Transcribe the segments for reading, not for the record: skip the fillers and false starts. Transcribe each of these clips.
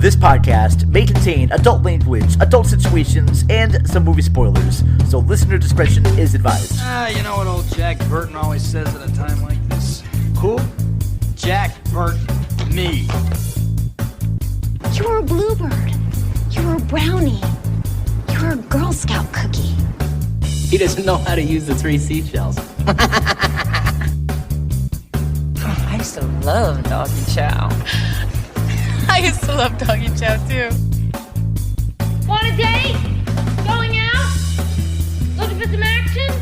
This podcast may contain adult language, adult situations, and some movie spoilers, so listener discretion is advised. You know what old Jack Burton always says at a time like this? Who? Jack Burton. Me. You're a bluebird. You're a brownie. You're a Girl Scout cookie. He doesn't know how to use the 3 seashells. I used to love doggy chow. I used to love doggy chow too. Want a date? Going out? Looking for some action?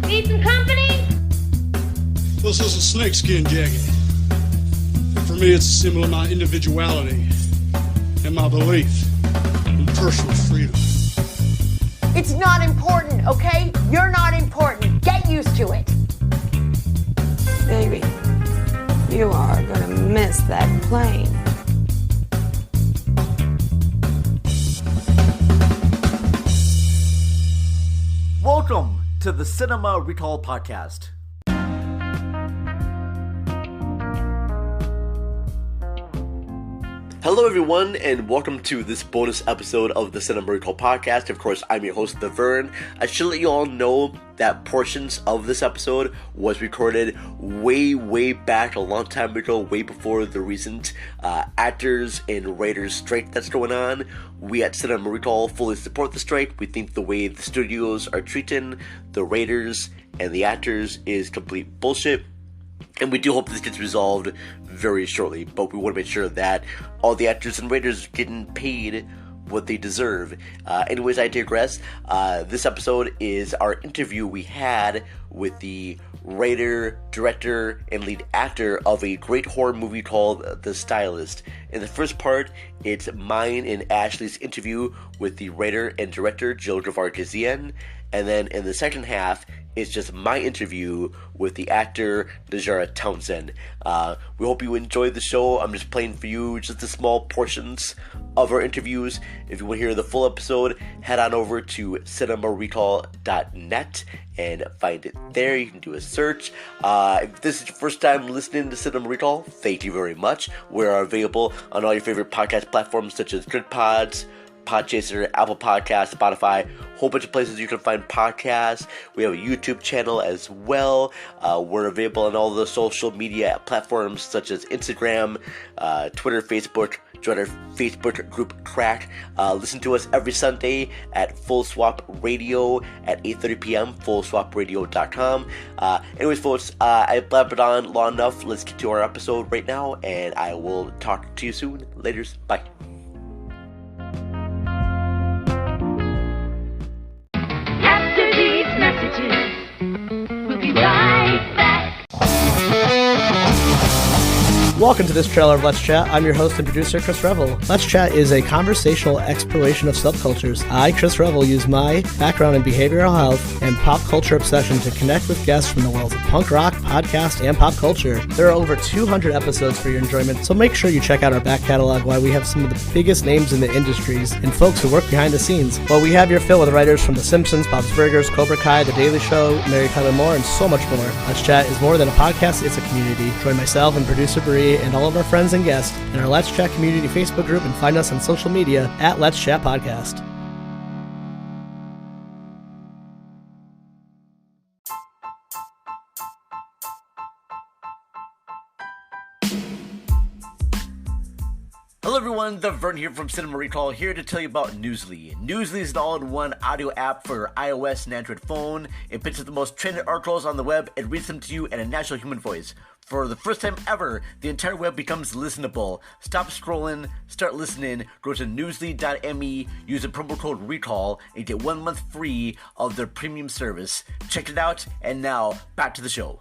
Need some company? This is a snakeskin jacket. For me, it's a symbol of my individuality and my belief in personal freedom. It's not important, okay? You're not important. Get used to it. Baby, you are gonna miss that plane. Welcome to the Cinema Recall Podcast. Hello everyone, and welcome to this bonus episode of the Cinema Recall Podcast. Of course, I'm your host, The Vern. I should let you all know that portions of this episode was recorded way back, a long time ago, way before the recent actors and writers strike that's going on. We at Cinema Recall fully support the strike. We think the way the studios are treating the writers and the actors is complete bullshit. And we do hope this gets resolved very shortly, but we want to make sure that all the actors and writers are getting paid what they deserve. Anyways, I digress. This episode is our interview we had with the writer, director, and lead actor of a great horror movie called The Stylist. In the first part, it's mine and Ashley's interview with the writer and director, Gevargizian. And then in the second half, it's just my interview with the actor, Najarra Townsend. We hope you enjoyed the show. I'm just playing for you just the small portions of our interviews. If you want to hear the full episode, head on over to cinemarecall.net and find it there. You can do a search. If this is your first time listening to Cinema Recall, thank you very much. We're available on all your favorite podcast platforms such as GoodPods, Podchaser, Apple Podcasts, Spotify, whole bunch of places you can find podcasts. We have a YouTube channel as well. We're available on all the social media platforms such as Instagram, Twitter, Facebook. Join our Facebook group Crack. Listen to us every Sunday at Full Swap Radio at 8:30 p.m. FullSwapRadio.com. Anyways, folks, I blabbered on long enough. Let's get to our episode right now, and I will talk to you soon. Laters. Bye. Welcome to this trailer of Let's Chat. I'm your host and producer, Chris Revill. Let's Chat is a conversational exploration of subcultures. I, Chris Revill, use my background in behavioral health and pop culture obsession to connect with guests from the worlds of punk rock, podcast, and pop culture. There are over 200 episodes for your enjoyment, so make sure you check out our back catalog while we have some of the biggest names in the industries and folks who work behind the scenes. Well, we have your fill with writers from The Simpsons, Bob's Burgers, Cobra Kai, The Daily Show, Mary Tyler Moore, and so much more. Let's Chat is more than a podcast, it's a community. Join myself and producer Bree and all of our friends and guests in our Let's Chat community Facebook group, and find us on social media at Let's Chat Podcast. Hello everyone, The Vern here from Cinema Recall, here to tell you about Newsly. Newsly is an all-in-one audio app for iOS and Android phone. It picks up the most trending articles on the web and reads them to you in a natural human voice. For the first time ever, the entire web becomes listenable. Stop scrolling, start listening, go to newsly.me, use the promo code RECALL, and get 1 month free of their premium service. Check it out, and now, back to the show.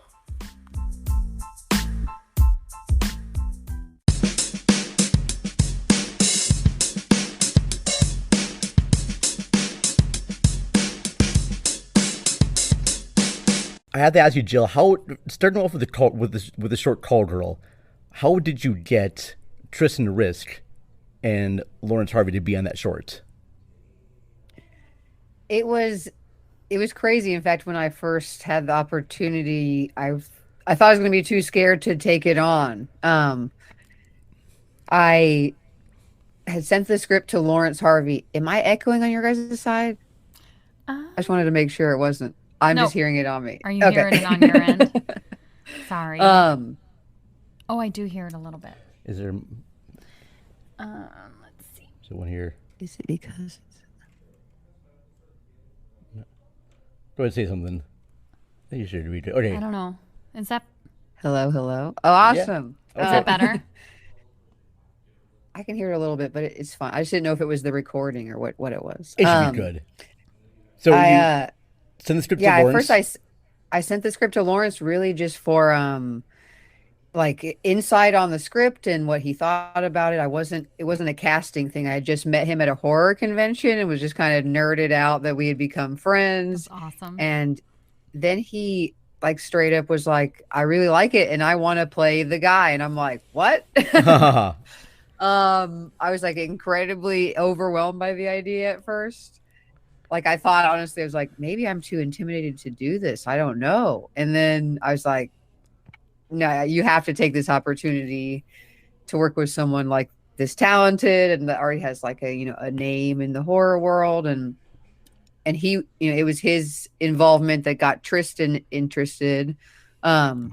I had to ask you, Jill, how, starting off with the short Call Girl, how did you get Tristan Risk and Lawrence Harvey to be on that short? It was crazy. In fact, when I first had the opportunity, I thought I was going to be too scared to take it on. I had sent the script to Lawrence Harvey. Am I echoing on your guys' side? I just wanted to make sure it wasn't. I'm just hearing it on me. Are you hearing it on your end? Sorry. Oh, I do hear it a little bit. Is there? Let's see. Is there one here? Is it because? Go ahead and say something. I think you should read it. Okay. I don't know. Is that? Hello. Oh, awesome. Yeah. Is that better? I can hear it a little bit, but it's fine. I just didn't know if it was the recording or what it was. It should be good. So you send the script to Lawrence? At first I sent the script to Lawrence really just for like insight on the script and what he thought about it. It wasn't a casting thing. I had just met him at a horror convention and was just kind of nerded out that we had become friends. That's awesome. And then he like straight up was like, I really like it and I want to play the guy. And I'm like, what? I was like incredibly overwhelmed by the idea at first. Like I thought, honestly, I was like, maybe I'm too intimidated to do this. I don't know. And then I was like, no, you have to take this opportunity to work with someone like this talented and that already has like a name in the horror world. And he, it was his involvement that got Tristan interested. I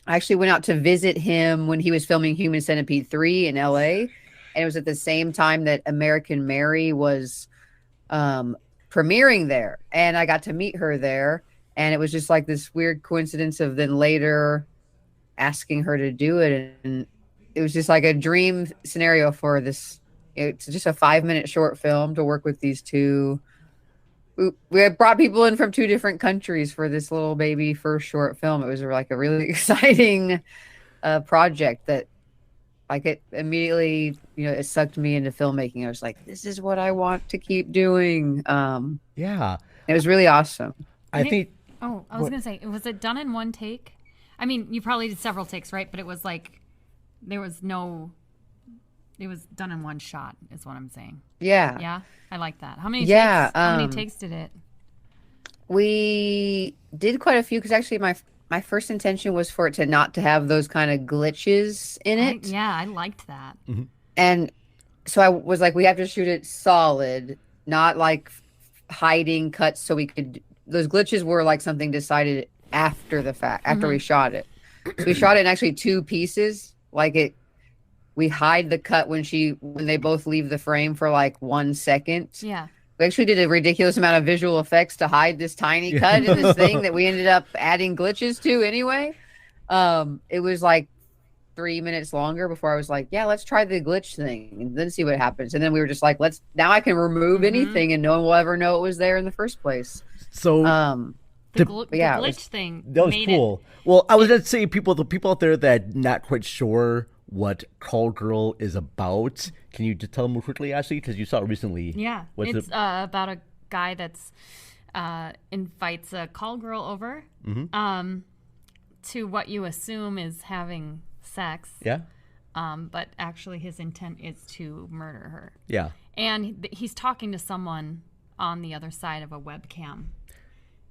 actually went out to visit him when he was filming Human Centipede 3 in LA. And it was at the same time that American Mary was premiering there. And I got to meet her there. And it was just like this weird coincidence of then later asking her to do it. And it was just like a dream scenario for this. It's just a 5-minute short film to work with these two. We had brought people in from 2 different countries for this little baby first short film. It was like a really exciting project that like it immediately, it sucked me into filmmaking. I was like, this is what I want to keep doing. Yeah. It was really awesome. I was going to say, was it done in one take? I mean, you probably did several takes, right? But it was like, it was done in one shot is what I'm saying. Yeah. Yeah. I like that. How many takes? How many takes did it? We did quite a few because actually my first intention was for it to not to have those kind of glitches in it. I liked that. Mm-hmm. And so I was like, we have to shoot it solid, not like hiding cuts so we could, those glitches were like something decided after the fact, after we shot it. So we shot it in actually 2 pieces. Like we hide the cut when they both leave the frame for like 1 second. Yeah. We actually did a ridiculous amount of visual effects to hide this tiny cut in this thing that we ended up adding glitches to anyway. It was like 3 minutes longer before I was like, yeah, let's try the glitch thing and then see what happens. And then we were just like, now I can remove anything and no one will ever know it was there in the first place. So the glitch thing. That was cool. Well, I was going to say the people out there that not quite sure what Call Girl is about. Can you just tell them more quickly, Ashley? Because you saw it recently. Yeah. It's about a guy that's invites a call girl over to what you assume is having sex. Yeah. But actually his intent is to murder her. Yeah. And he's talking to someone on the other side of a webcam.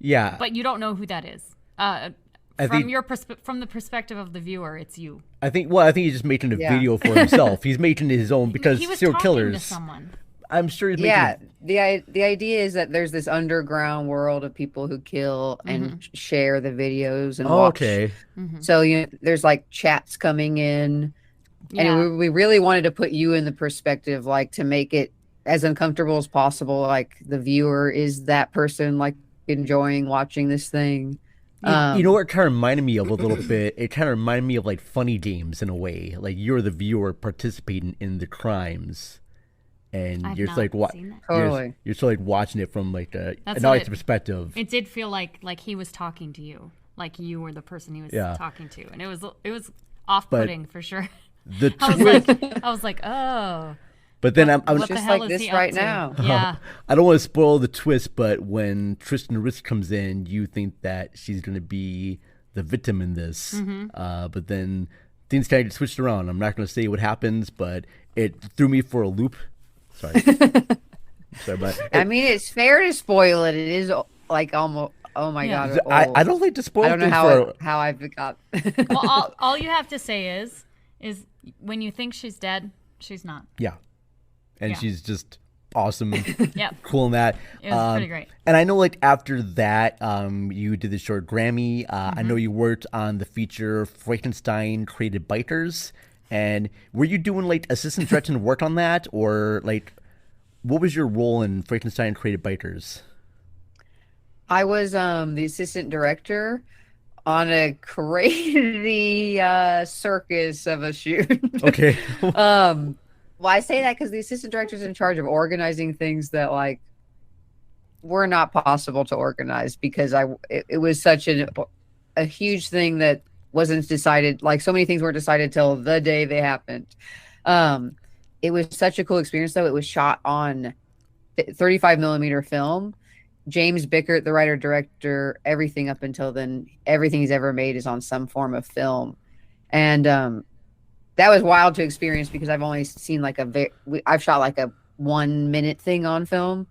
Yeah. But you don't know who that is. From the perspective of the viewer, it's you. I think he's just making a video for himself. He's making his own because he was serial talking killers. To someone. I'm sure he's making the idea is that there's this underground world of people who kill and share the videos and watch. Okay. So there's like chats coming in, and we really wanted to put you in the perspective, like to make it as uncomfortable as possible. Like the viewer is that person, like enjoying watching this thing. You know what it kind of reminded me of a little bit? It kind of reminded me of like Funny Games in a way. Like you're the viewer participating in the crimes, and you're just like totally. You're still like watching it from like an audience perspective. It did feel like he was talking to you, like you were the person he was talking to, and it was off-putting for sure. I was like, oh. But then I was just like this right now. Yeah. I don't want to spoil the twist, but when Tristan Risk comes in, you think that she's going to be the victim in this. But then things kind of get switched around. I'm not going to say what happens, but it threw me for a loop. Sorry. But I mean, it's fair to spoil it. It is like almost. Oh my god! I don't like to spoil. I don't know how I've got. Well, all you have to say is when you think she's dead, she's not. Yeah. and Yeah. she's just awesome, Yep. cool in that. It was pretty great. And I know, like, after that, you did the short Grammy. I know you worked on the feature Frankenstein Created Biters. And were you doing, like, assistant directing work on that? Or, like, what was your role in Frankenstein Created Biters? I was the assistant director on a crazy circus of a shoot. Okay. Well, I say that because the assistant director is in charge of organizing things that like were not possible to organize because it was such a huge thing that wasn't decided. Like so many things weren't decided till the day they happened. It was such a cool experience though. It was shot on 35 millimeter film. James Bickert, the writer director, everything up until then, everything he's ever made is on some form of film, and that was wild to experience because I've only seen like I've shot like a 1 minute thing on film,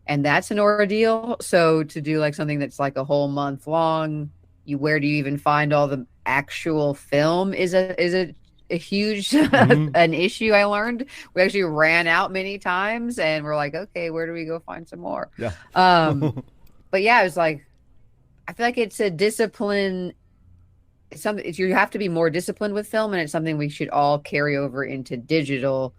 and that's an ordeal. So to do like something that's like a whole month long, where do you even find all the actual film is a huge an issue. I learned we actually ran out many times, and we're like, okay, where do we go find some more? Yeah. But yeah, it was like I feel like it's a discipline. You have to be more disciplined with film, and it's something we should all carry over into digital.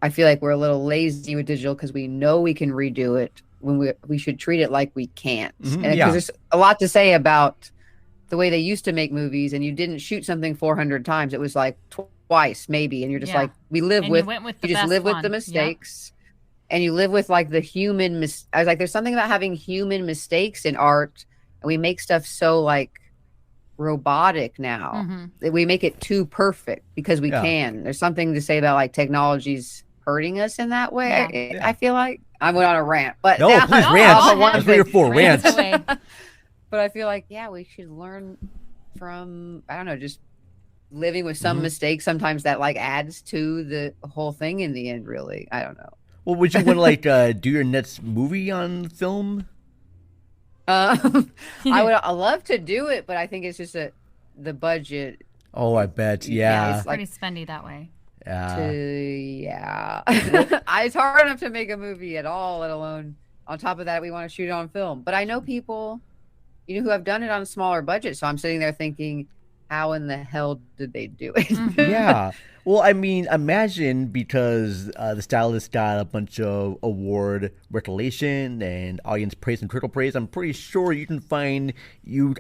I feel like we're a little lazy with digital because we know we can redo it when we should treat it like we can't. And because there's a lot to say about the way they used to make movies, and you didn't shoot something 400 times. It was like twice maybe, and you're just like, we live and with you just live with the mistakes, and you live with like the human I was like, there's something about having human mistakes in art, and we make stuff so like robotic now that we make it too perfect because we can. There's something to say about like technology's hurting us in that way. I feel like I went on a rant, but No, please rant. That's what you're for, rant. But I feel like we should learn from I don't know, just living with some mistakes. Sometimes that like adds to the whole thing in the end. Really, I don't know. Well, would you want to like do your next movie on film? I love to do it, but I think it's just the budget. Oh, I bet. Yeah. It's pretty spendy that way. It's hard enough to make a movie at all, let alone on top of that, we want to shoot it on film. But I know people, who have done it on a smaller budget. So I'm sitting there thinking, how in the hell did they do it? Yeah. Well, I mean, imagine because the Stylist got a bunch of award recognition and audience praise and critical praise. I'm pretty sure you can find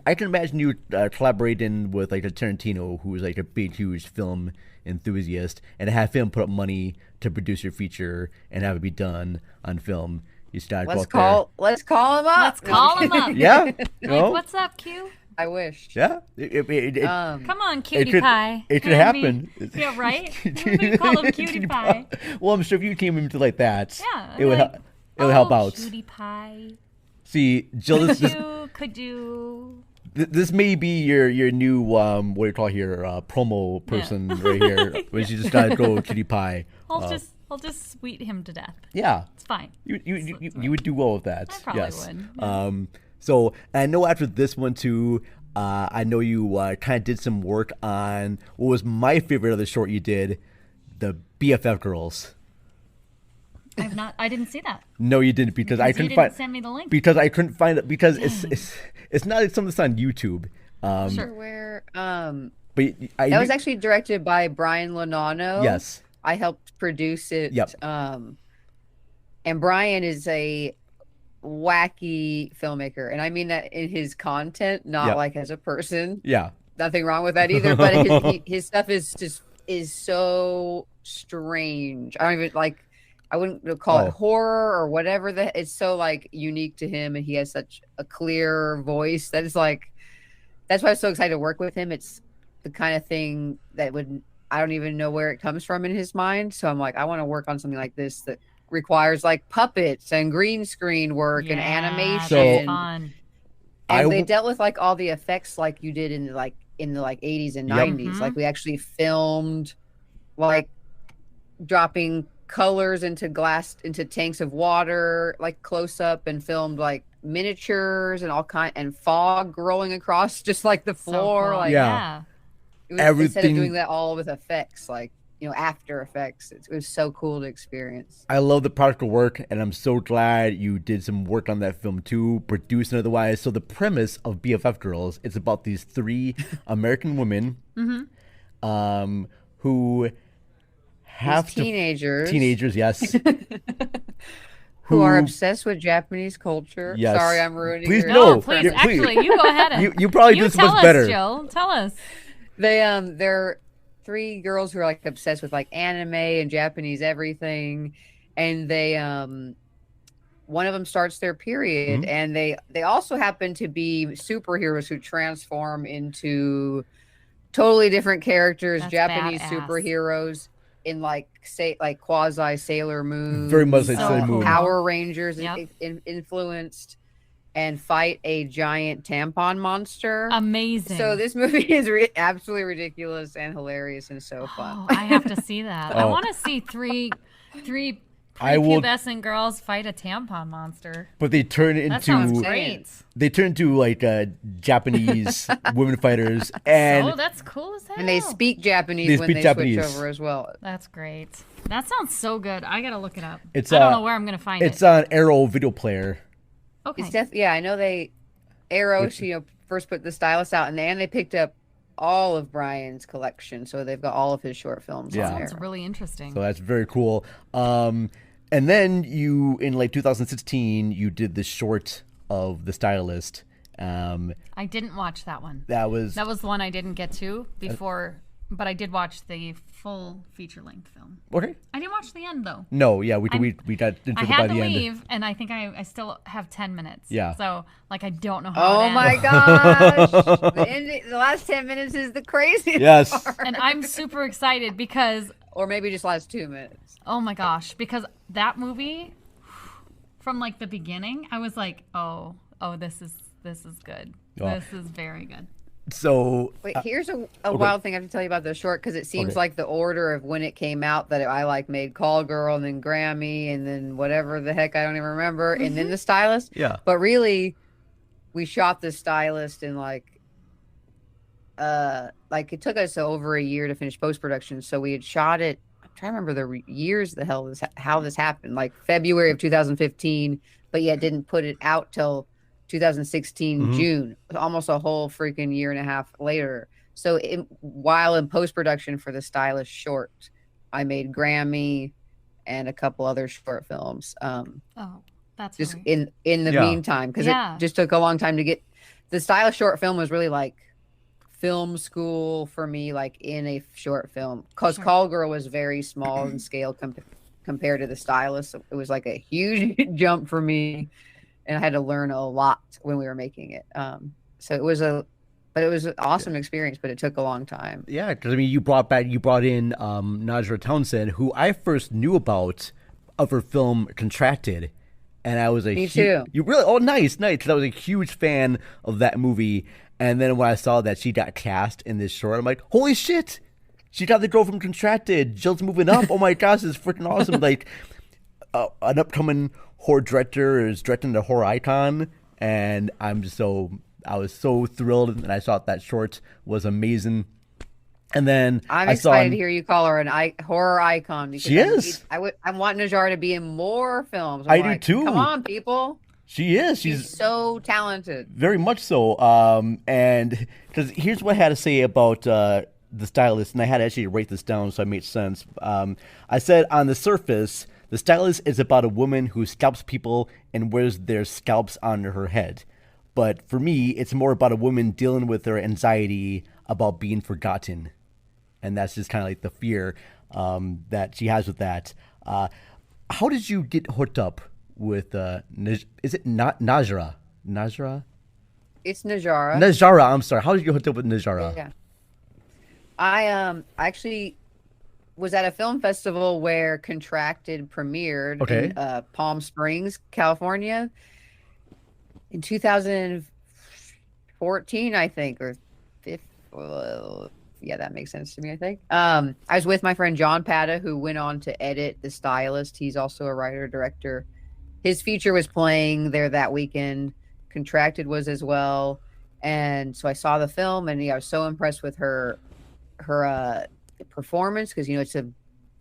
I can imagine you collaborating with like a Tarantino, who's like a big, huge film enthusiast, and have him put up money to produce your feature and have it be done on film. You start. Let's call him up. Let's call him up. Yeah. Like, what's up, Q? I wish. Yeah. Come on, Cutie Pie. It could happen. Yeah, right? We call him Cutie Pie. Well, I'm sure if you came into like that, yeah, it would help out. Cutie Pie. See, Jill, Could you? This may be your new what do you call here promo person right here, where you just gotta go Cutie Pie. I'll just sweet him to death. Yeah, it's fine. You would do well with that. I probably would. Yeah. So I know after this one too, I know you kind of did some work on what was my favorite of the short you did, the BFF girls. I didn't see that. No, you didn't because I couldn't find. Send me the link. Because I couldn't find it because it's not something that's on YouTube. Sure. Where but that was actually directed by Brian Lonano. Yes. I helped produce it. Yep. And Brian is a wacky filmmaker, and I mean that in his content, not like as a person. Yeah. Nothing wrong with that either, but his stuff is so strange. I don't even I wouldn't call it horror or whatever. It's so like unique to him, and he has such a clear voice that is like. That's why I'm so excited to work with him. It's the kind of thing that I don't even know where it comes from in his mind. So I'm like, I want to work on something like this that requires like puppets and green screen work and animation. So fun. And they dealt with like all the effects like you did in the 80s and 90s. Like we actually filmed like dropping colors into tanks of water, like close up, and filmed like miniatures and and fog rolling across just like the floor. So cool. Like yeah. Everything, instead of doing that all with effects, like After Effects. It was so cool to experience. I love the practical work, and I'm so glad you did some work on that film too, produced and otherwise. So the premise of BFF Girls is about these 3 American women who have teenagers, yes. Who are obsessed with Japanese culture. Yes. Sorry, I'm ruining Please, your... no, please. Actually, you go ahead. And you probably do this much better. Jill. Tell us. They're 3 girls who are like obsessed with like anime and Japanese everything, and they one of them starts their period, and they also happen to be superheroes who transform into totally different characters. That's Japanese badass. Superheroes in like quasi Sailor Moon, Very much like Sailor Moon. Power Rangers influenced, and fight a giant tampon monster. Amazing. So this movie is absolutely ridiculous and hilarious and so fun. Oh, I have to see that. I want to see three prepubescent girls fight a tampon monster. But they turn That sounds great. They turn into like Japanese women fighters, and that's cool as hell. And they speak Japanese They when speak they Japanese. switch over as well. That's great. That sounds so good. I gotta look it up. I It's don't know where I'm gonna find it. It's on Arrow video player. Okay. It's I know Arrow, first put the Stylist out, and they picked up all of Brian's collection, so they've got all of his short films on there. Sounds really interesting. So that's very cool. And then you, in like 2016, you did the short of The Stylist. I didn't watch that one. That was the one I didn't get to before, but I did watch the full feature-length film. Okay. I didn't watch the end though. No, yeah, we got into I it had by to the leave, end. and I think I still have 10 minutes. Yeah. So like I don't know how. Oh my gosh! The last 10 minutes is the craziest. Yes. part. And I'm super excited because, or maybe just last 2 minutes. oh my gosh, because that movie, from like the beginning, I was like, oh, this is good. Oh. This is very good. So Wait, here's a wild thing I have to tell you about the short, because it seems Okay. like the order of when it came out that I like made Call Girl and then Grammy and then whatever the heck I don't even remember, and then The Stylist. Yeah. But really, we shot The Stylist in like it took us over a year to finish post-production, so we had shot it. I'm trying to remember the years how this happened, like February of 2015, but yet didn't put it out till 2016 June, almost a whole freaking year and a half later. So while in post-production for The Stylist short, I made Grammy and a couple other short films. That's just right. in the meantime, because it just took a long time to get. The Stylist short film was really like film school for me, like in a short film, because Call Girl was very small in scale compared to The Stylist. So it was like a huge jump for me, and I had to learn a lot when we were making it. So it was an awesome experience, but it took a long time. Yeah, because I mean, you brought in Najarra Townsend, who I first knew about of her film Contracted, and I was Me too. You really? Oh, nice. Because I was a huge fan of that movie, and then when I saw that she got cast in this short, I'm like, holy shit! She got the girl from Contracted. Jill's moving up. Oh my gosh, it's freaking awesome! Like an upcoming horror director is directing a horror icon, and I was so thrilled, and I thought that short was amazing. And then I'm excited to hear you call her an horror icon. Because she is. I want Najarra to be in more films. I do too. Come on, people. She is. She's so talented. Very much so. And because here's what I had to say about The Stylist, and I had to actually write this down so it made sense. I said, on the surface, The Stylist is about a woman who scalps people and wears their scalps on her head. But for me, it's more about a woman dealing with her anxiety about being forgotten. And that's just kind of like the fear that she has with that. How did you get hooked up with, is it not Najarra? Najarra? It's Najarra. Najarra, I'm sorry. How did you get hooked up with Najarra? Yeah. I actually was at a film festival where Contracted premiered in Palm Springs, California in 2014, I think, or 15. Yeah, that makes sense to me, I think. I was with my friend John Pata, who went on to edit The Stylist. He's also a writer-director. His feature was playing there that weekend. Contracted was as well. And so I saw the film, and I was so impressed with her the performance, because it's a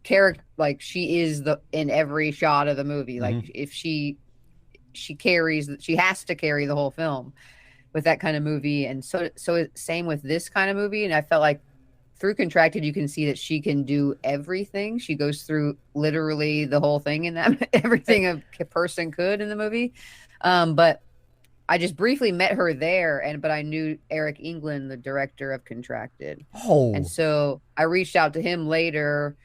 character, like she is in every shot of the movie. Like if she has to carry the whole film with that kind of movie. And so same with this kind of movie. And I felt like through Contracted, you can see that she can do everything. She goes through literally the whole thing in that, everything a person could in the movie. But I just briefly met her there, but I knew Eric England, the director of Contracted. Oh. And so I reached out to him later.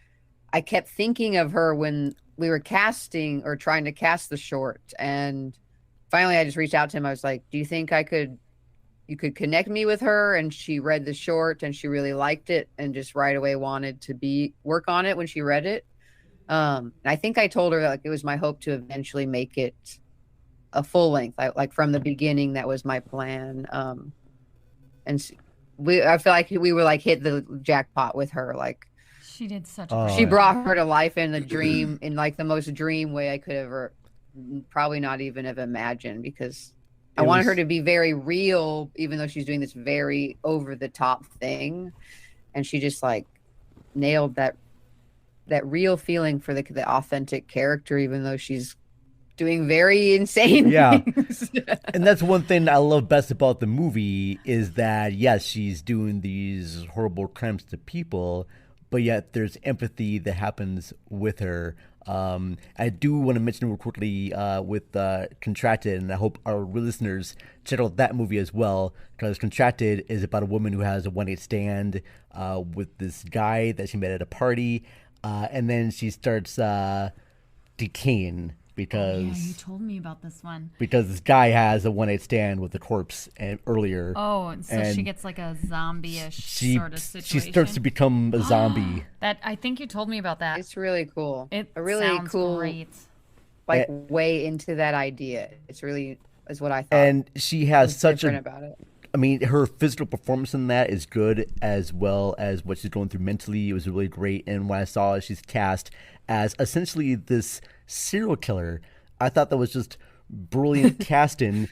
I kept thinking of her when we were casting or trying to cast the short. And finally I just reached out to him. I was like, do you think you could connect me with her? And she read the short and she really liked it and just right away wanted to work on it when she read it. I think I told her that it was my hope to eventually make it a full length. Like from the beginning, that was my plan. I feel like we were hit the jackpot with her. Like she did such she brought her to life in the dream, in the most dream way I could ever probably not even have imagined, because I wanted her to be very real, even though she's doing this very over the top thing. And she just nailed that real feeling for the authentic character, even though she's doing very insane things. And that's one thing I love best about the movie is that, yes, she's doing these horrible crimes to people, but yet there's empathy that happens with her. I do want to mention real quickly with Contracted, and I hope our listeners check out that movie as well, because Contracted is about a woman who has a one-night stand with this guy that she met at a party, and then she starts decaying because you told me about this one. Because this guy has a one-night stand with a corpse earlier. Oh, so she gets a zombie-ish sort of situation. She starts to become a zombie. That I think you told me about that. It's really cool. It really sounds cool, great. Way into that idea. It's really is what I thought. And she has such about it. I mean, her physical performance in that is good, as well as what she's going through mentally. It was really great. And when I saw she's cast as essentially this serial killer, I thought that was just brilliant casting,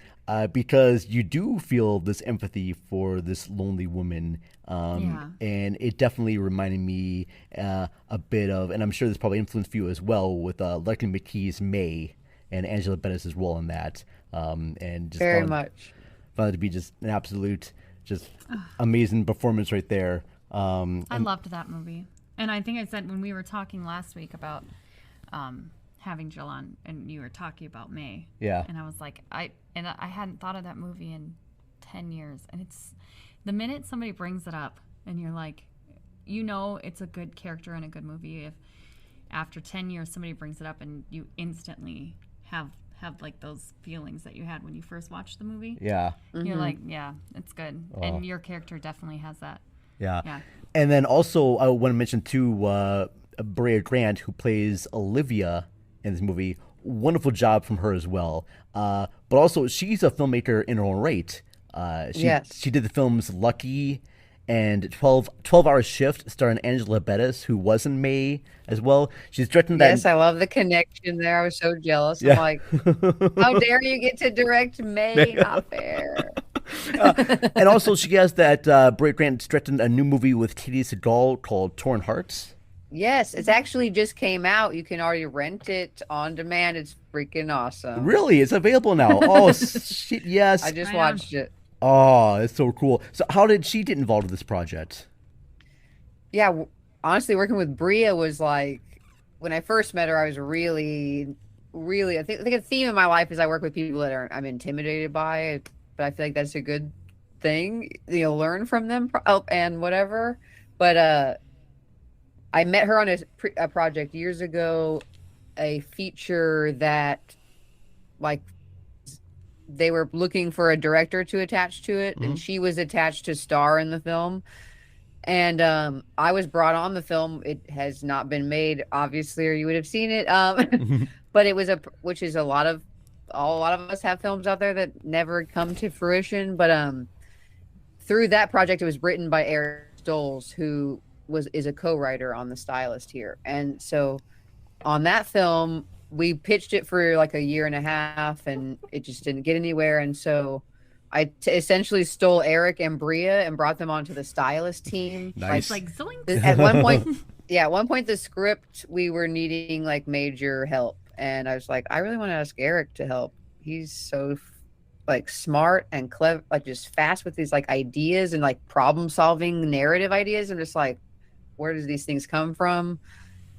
because you do feel this empathy for this lonely woman. And it definitely reminded me a bit of, and I'm sure this probably influenced you as well, with Lucky McKee's May and Angela Bennett's role in that. And just very much. Found it to be just an absolute, just amazing performance right there. I loved that movie. And I think I said when we were talking last week about having Jill on, and you were talking about May. Yeah. And I was like, I hadn't thought of that movie in 10 years. And it's the minute somebody brings it up and you're like, it's a good character and a good movie if after 10 years somebody brings it up and you instantly have those feelings that you had when you first watched the movie. Yeah. You're like, yeah, it's good. Oh. And your character definitely has that. Yeah. And then also I want to mention too, Brea Grant, who plays Olivia in this movie. Wonderful job from her as well. But also she's a filmmaker in her own right. She did the films Lucky and 12-Hour Shift, starring Angela Bettis, who was in May as well. She's directing that. Yes, I love the connection there. I was so jealous. Yeah. I'm like, how dare you get to direct May? Not fair. And also she has that Brea Grant directing a new movie with Katie Seagal called Torn Hearts. Yes, it's actually just came out. You can already rent it on demand. It's freaking awesome. Really? It's available now. Oh, shit, yes. I just watched it. Oh, it's so cool. So how did she get involved with this project? Yeah, honestly, working with Brea was when I first met her, I was really, I think a theme in my life is I work with people that I'm intimidated by, but I feel like that's a good thing. Learn from them and whatever. But I met her on a project years ago, a feature that they were looking for a director to attach to it, and she was attached to star in the film. And I was brought on the film. It has not been made, obviously, or you would have seen it. But it was which is a lot of us have films out there that never come to fruition. But through that project, it was written by Eric Stolz, who is a co-writer on The Stylist here. And so on that film, we pitched it for a year and a half, and it just didn't get anywhere. And so essentially stole Eric and Bria and brought them onto the Stylist team. Nice. Like zoink. At one point, at one point the script we were needing like major help, and I was like, I really want to ask Eric to help. He's so like smart and clever, like just fast with these like ideas and like problem solving narrative ideas. I'm just like, where does these things come from?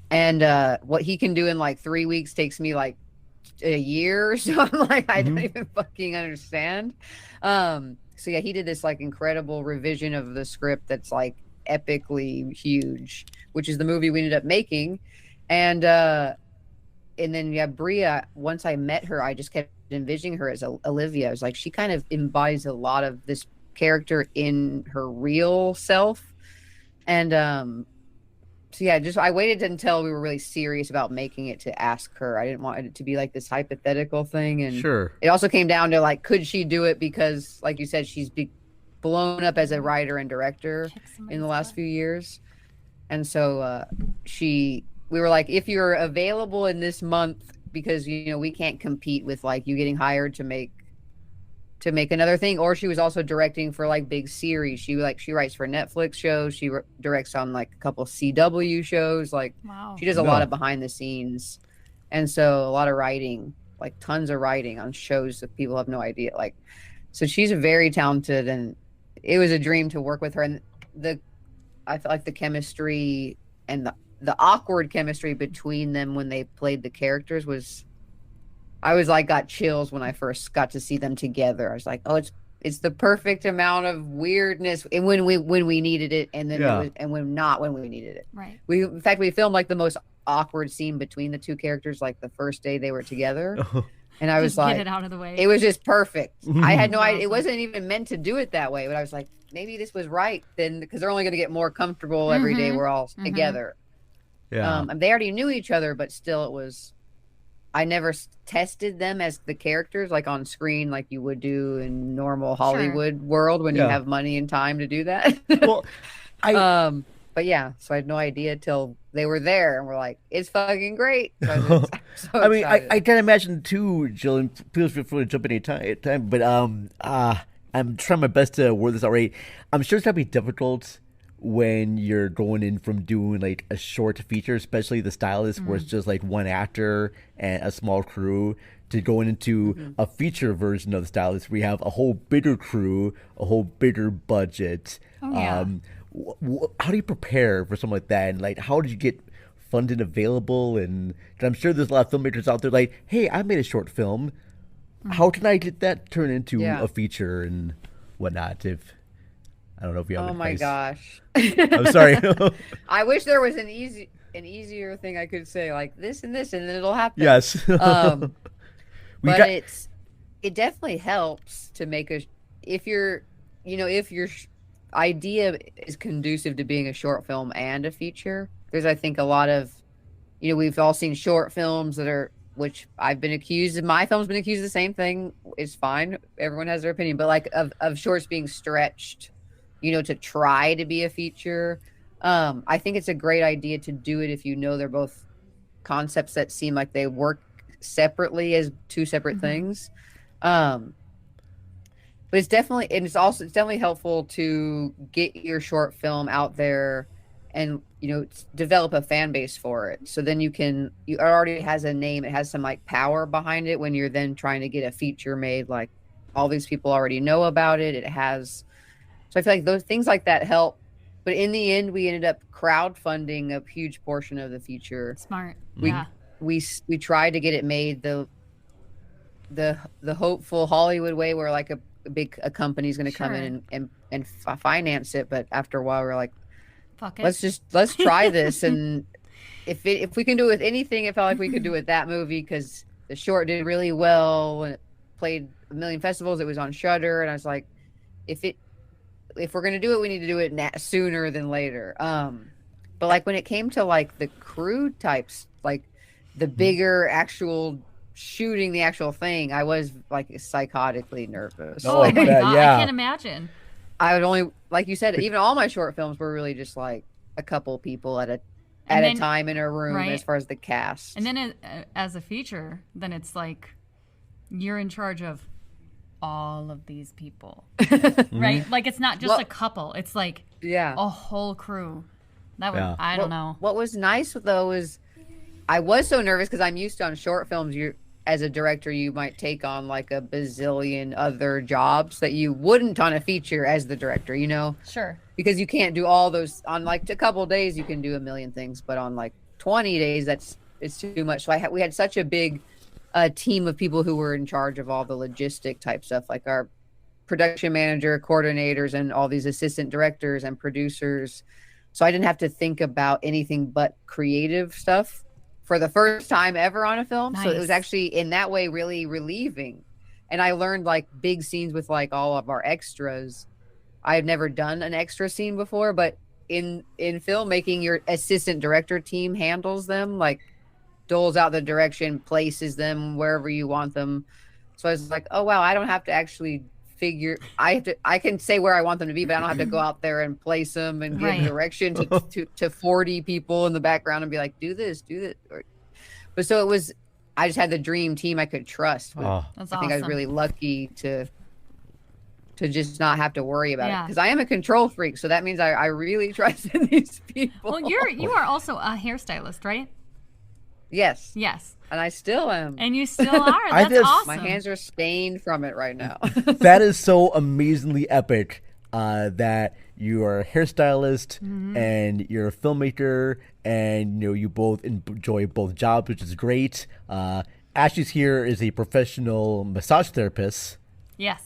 And what he can do in like 3 weeks takes me like a year. So I'm like, I don't even fucking understand. So yeah, he did this like incredible revision of the script that's like epically huge, which is the movie we ended up making. And then yeah, Bria, once I met her, I just kept envisioning her as Olivia. I was like, she kind of embodies a lot of this character in her real self. And so yeah, I waited until we were really serious about making it to ask her. I didn't want it to be like this hypothetical thing. And Sure. It also came down to like, could she do it? Because like you said, she's blown up as a writer and director in the last few years. And so we were like, if you're available in this month, because we can't compete with like you getting hired to make another thing. Or she was also directing for like big series. She writes for Netflix shows. She directs on like a couple CW shows. Like she does a lot of behind the scenes, and so a lot of writing, like tons of writing on shows that people have no idea. Like, so she's very talented, and it was a dream to work with her. And I felt like the chemistry and the awkward chemistry between them when they played the characters I was like, got chills when I first got to see them together. I was like, oh, it's the perfect amount of weirdness, and when we needed it, and then when we needed it. Right. In fact, we filmed like the most awkward scene between the two characters, like the first day they were together. And I was like, get it out of the way. It was just perfect. I had no idea. It wasn't even meant to do it that way, but I was like, maybe this was right then, because they're only going to get more comfortable every day we're all together. Yeah. They already knew each other, but still it was, I never tested them as the characters like on screen, like you would do in normal Hollywood world when you have money and time to do that. Well, but yeah, so I had no idea till they were there, and we're like, it's fucking great. So I mean, I can imagine too, Jill, and please feel free to jump in any time, but I'm trying my best to word this out right. I'm sure it's gonna be difficult when you're going in from doing like a short feature, especially the Stylist, where it's just like one actor and a small crew, to going into a feature version of the Stylist, we have a whole bigger crew, a whole bigger budget. How do you prepare for something like that? And like, how did you get funding available? And I'm sure there's a lot of filmmakers out there like, hey, I made a short film. How can I get that turned into a feature and whatnot? I don't know if you have Oh my gosh. I'm sorry. I wish there was an easier thing I could say, like this and this, and then it'll happen. Yes. But it definitely helps to make if your idea is conducive to being a short film and a feature. There's, I think, a lot of, we've all seen short films which I've been accused of. My film's been accused of the same thing. It's fine. Everyone has their opinion, but like of shorts being stretched, to try to be a feature. I think it's a great idea to do it if they're both concepts that seem like they work separately as two separate things. But it's definitely helpful to get your short film out there and develop a fan base for it. So then it already has a name, it has some like power behind it when you're then trying to get a feature made. Like all these people already know about it. So I feel like those things like that help. But in the end, we ended up crowdfunding a huge portion of the feature. Smart. We tried to get it made the hopeful Hollywood way, where like a company's going to come in and finance it. But after a while, we're like, fuck it. Let's try this. And if we can do it with anything, it felt like we could do it with that movie, because the short did really well and it played a million festivals. It was on Shudder, and I was like, if we're going to do it, we need to do it sooner than later. But like when it came to like the crew types, like the bigger actual shooting the actual thing, I was like psychotically nervous. Oh my God, I can't imagine. I would only, like you said, even all my short films were really just like a couple people at a time in a room, as far as the cast. And then as a feature, then it's like you're in charge of all of these people, right? Like it's not just a couple; it's like a whole crew. That would I don't know. What was nice though is I was so nervous because I'm used to on short films. You as a director, you might take on like a bazillion other jobs that you wouldn't on a feature as the director. You know, sure, because you can't do all those on like a couple of days. You can do a million things, but on like 20 days, it's too much. So we had such a big team of people who were in charge of all the logistic type stuff, like our production manager, coordinators, and all these assistant directors and producers. So I didn't have to think about anything but creative stuff for the first time ever on a film. Nice. So it was actually in that way really relieving. And I learned like big scenes with like all of our extras. I had never done an extra scene before, but in filmmaking, your assistant director team handles them, like doles out the direction, places them wherever you want them. So I was like, oh wow, I don't have to actually I can say where I want them to be, but I don't have to go out there and place them and give direction to 40 people in the background and be like, do this. But so it was, I just had the dream team I could trust. That's I think I was awesome. really lucky to just not have to worry about it, because I am a control freak. So that means I really trust in these people. Well, you are also a hairstylist, right? Yes. Yes. And I still am. And you still are. That's awesome. My hands are stained from it right now. That is so amazingly epic that you are a hairstylist and you're a filmmaker, and you both enjoy both jobs, which is great. Ashley's here is a professional massage therapist. Yes.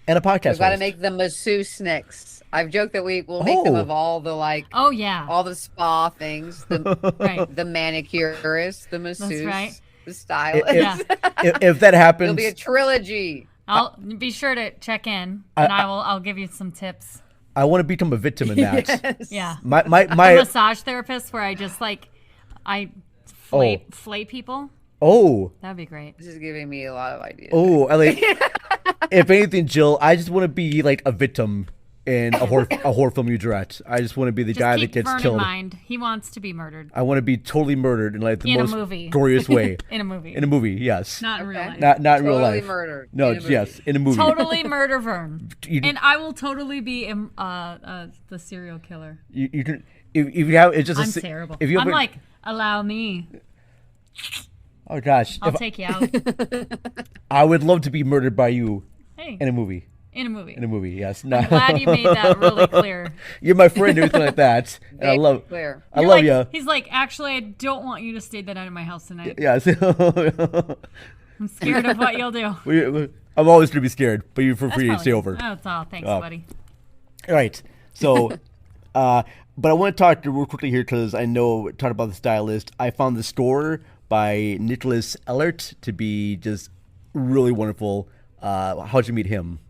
And a podcast We've got to host. make the masseuse next. I've joked that we will make them of all the all the spa things, the manicurist, the masseuse, the stylist. If that happens, it'll be a trilogy. I'll be sure to check in, and I'll give you some tips. I want to become a victim in that. Yes. Yeah. My a massage therapist where I just I flay people. Oh. That'd be great. This is giving me a lot of ideas. Oh, if anything, Jill, I just want to be like a victim in a horror film you direct. I just want to be the guy that gets Vern killed. In mind. He wants to be murdered. I want to be totally murdered in like the in most a movie. glorious way. In a movie. In a movie, yes. Not in real life. Not in real life. Totally murdered. No, yes, in a movie. Totally murder Vern. And I will totally be the serial killer. You can if you have it's just I'm terrible. I'm allow me. Oh gosh. I'll take you out. I would love to be murdered by you in a movie. In a movie. In a movie, yes. I'm glad you made that really clear. You're my friend, everything like that. And I love clear. I love you. He's like, actually, I don't want you to stay the night at my house tonight. Yes. I'm scared of what you'll do. I'm always going to be scared, but you're free to stay over. That's all. Thanks, buddy. All right. So, but I want to talk real quickly here because I know, talk about the stylist. I found the score by Nicholas Ellert to be just really wonderful. How'd you meet him?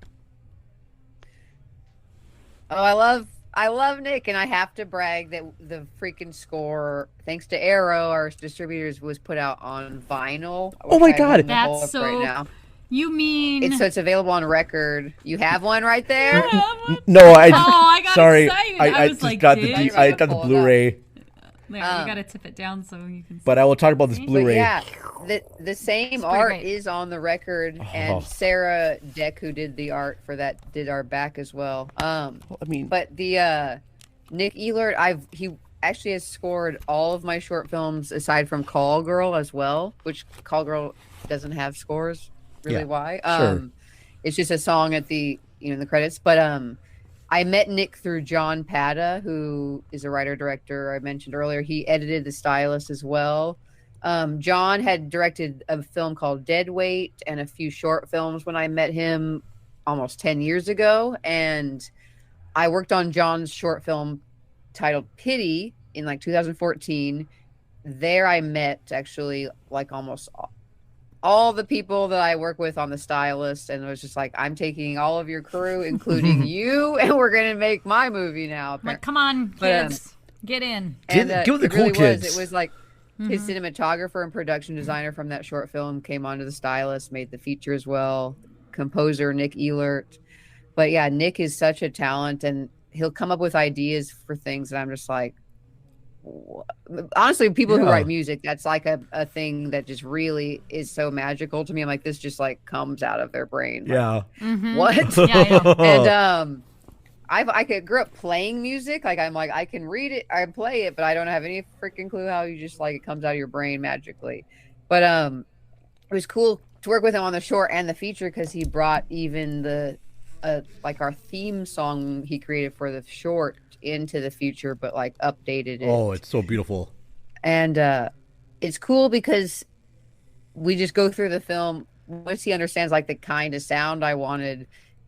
Oh, I love Nick, and I have to brag that the freaking score, thanks to Arrow, our distributors, was put out on vinyl. Oh my God, that's so. Right now. You mean it's available on record? You have one right there. No, I got excited. I just like, got I got the Blu-ray. There, you gotta tip it down so you can see. But I will talk about this Blu-ray. Yeah, the same art is on the record, and Sarah Deck, who did the art for that, did our back as well. But the Nick Ehlert, he actually has scored all of my short films aside from Call Girl as well, which Call Girl doesn't have scores. Really, why? Sure. It's just a song at the in the credits, but I met Nick through John Pata, who is a writer-director I mentioned earlier. He edited The Stylist as well. John had directed a film called Deadweight and a few short films when I met him almost 10 years ago. And I worked on John's short film titled Pity in 2014. There I met actually almost all the people that I work with on The Stylist, and it was just like, I'm taking all of your crew, including you, and we're going to make my movie now. Like, come on, kids, get in. And give the cool really kids. It was like his cinematographer and production designer from that short film came onto The Stylist, made the feature as well. Composer Nick Ehlert. But yeah, Nick is such a talent, and he'll come up with ideas for things that I'm just like, honestly, people who Yeah. write music, that's like a thing that just really is so magical to me. I'm like, this just like comes out of their brain. Like, Yeah. what? Yeah, yeah. And grew up playing music. Like I'm like I can read it, I play it, but I don't have any freaking clue how you just like it comes out of your brain magically. But it was cool to work with him on the short and the feature because he brought even the like our theme song he created for the short into the feature, but like updated it. Oh, it's so beautiful. And it's cool because we just go through the film once he understands like the kind of sound I wanted,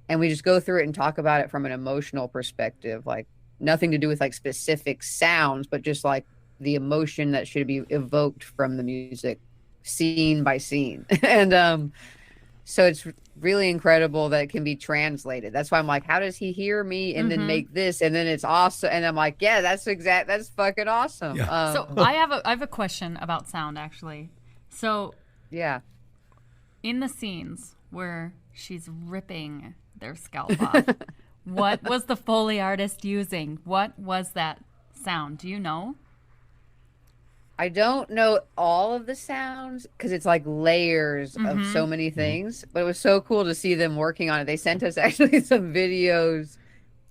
and we just go through it and talk about it from an emotional perspective, like nothing to do with like specific sounds, but just like the emotion that should be evoked from the music, scene by scene. And so it's really incredible that it can be translated. That's why I'm like, how does he hear me and then make this, and then it's awesome. And I'm like, yeah, that's fucking awesome. Yeah. So I have a question about sound actually. So yeah, in the scenes where she's ripping their scalp off, what was the Foley artist using? What was that sound? Do you know? I don't know all of the sounds because it's like layers of so many things, but it was so cool to see them working on it. They sent us actually some videos.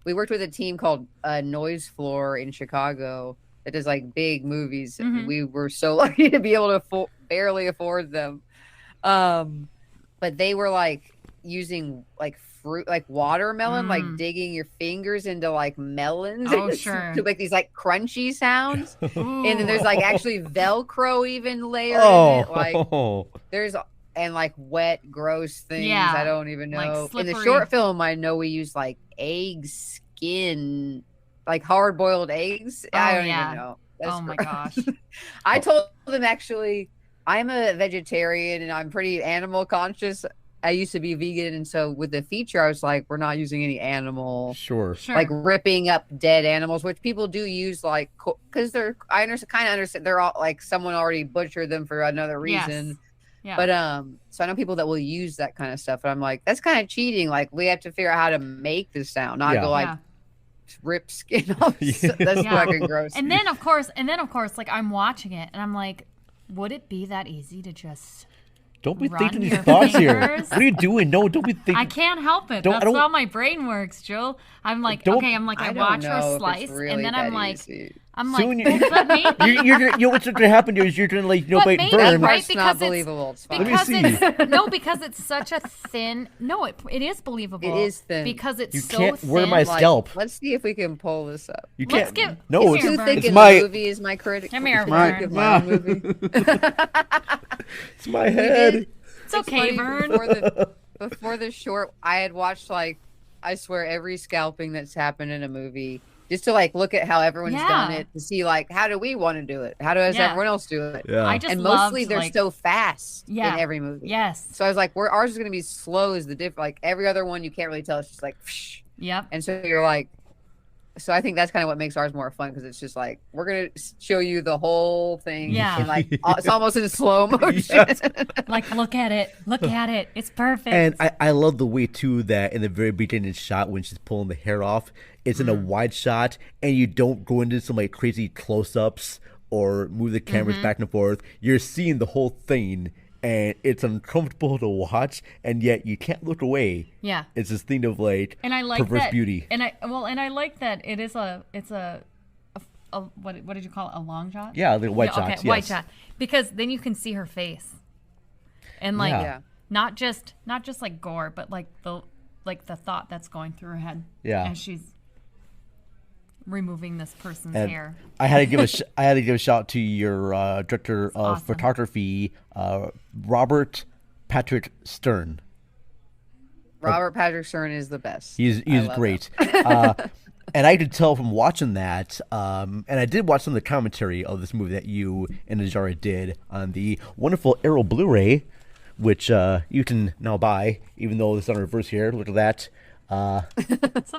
We worked with a team called Noise Floor in Chicago that does like big movies. We were so lucky to be able to barely afford them. But they were like using like fruit, like watermelon, like digging your fingers into like melons. Oh, sure. To make these like crunchy sounds. And then there's like actually Velcro even layered in it. Like there's and like wet, gross things. Yeah, I don't even know. like In the slippery. short film, I know we used like egg skin, like hard boiled eggs. I don't even know. That's Oh my gross. gosh. I told them actually, I'm a vegetarian and I'm pretty animal conscious. I used to be vegan, and so with the feature, I was like, we're not using any animal, Sure. like ripping up dead animals, which people do use, like because they're kind of understand they're all like someone already butchered them for another reason. Yes. Yeah. But so I know people that will use that kind of stuff, and I'm like, that's kind of cheating. Like we have to figure out how to make the sound, not go like rip skin off. That's fucking gross. And then of course, like I'm watching it, and I'm like, would it be that easy to just Don't be run thinking these your thoughts here. fingers? What are you doing? No, don't be thinking. I can't help it. Don't- I That's don't- how my brain works, Jill. I'm like, Don't- okay, I don't watch know her if it's slice, really and then that I'm like, easy. Soon well, but maybe. you're gonna, what's going to happen is you're going to like, But wait, maybe, burn. right? That's Because not it's believable. It's fine. because Let me it's because it's such a thin. No, it is believable. It is thin. because it's You so can't thin. wear my scalp. Let's see if we can pull this up. You Let's can't. get- No, give it's, me Who your think it's in my. the movie is my critic? Come here, critic Vern. of my own movie. It's my head. It's okay, funny, Vern. Before the short, I had watched like I swear every scalping that's happened in a movie, just to like look at how everyone's done Yeah. it, to see like how do we want to do it? How does Yeah. everyone else do it? Yeah. I just And mostly loved, they're like, so fast Yeah. in every movie. Yes. So I was like, ours is gonna be slow as the diff. Like every other one, you can't really tell. It's just like, Yep. and so you're like, so I think that's kind of what makes ours more fun because it's just like we're gonna show you the whole thing. Yeah. And like it's almost in slow motion. Yes. Like, look at it. Look at it. It's perfect. And I love the way too that in the very beginning shot when she's pulling the hair off, it's in a wide shot and you don't go into some like crazy close-ups or move the cameras back and forth. You're seeing the whole thing and it's uncomfortable to watch and yet you can't look away. Yeah. It's this thing of like And I like perverse that beauty. And I like that it's a what did you call it? A long shot? Yeah, the white Okay, shots, white yes. shot. Because then you can see her face. And like Yeah. not just like gore, but like the thought that's going through her head. Yeah. As she's removing this person's And hair. I had to give a shout out to your director of awesome. photography, Robert Patrick Stern. Robert Patrick Stern is the best. He's I love great. him. And I could tell from watching that, and I did watch some of the commentary of this movie that you and Najarra did on the wonderful Arrow Blu-ray, which you can now buy, even though it's on reverse here. Look at that.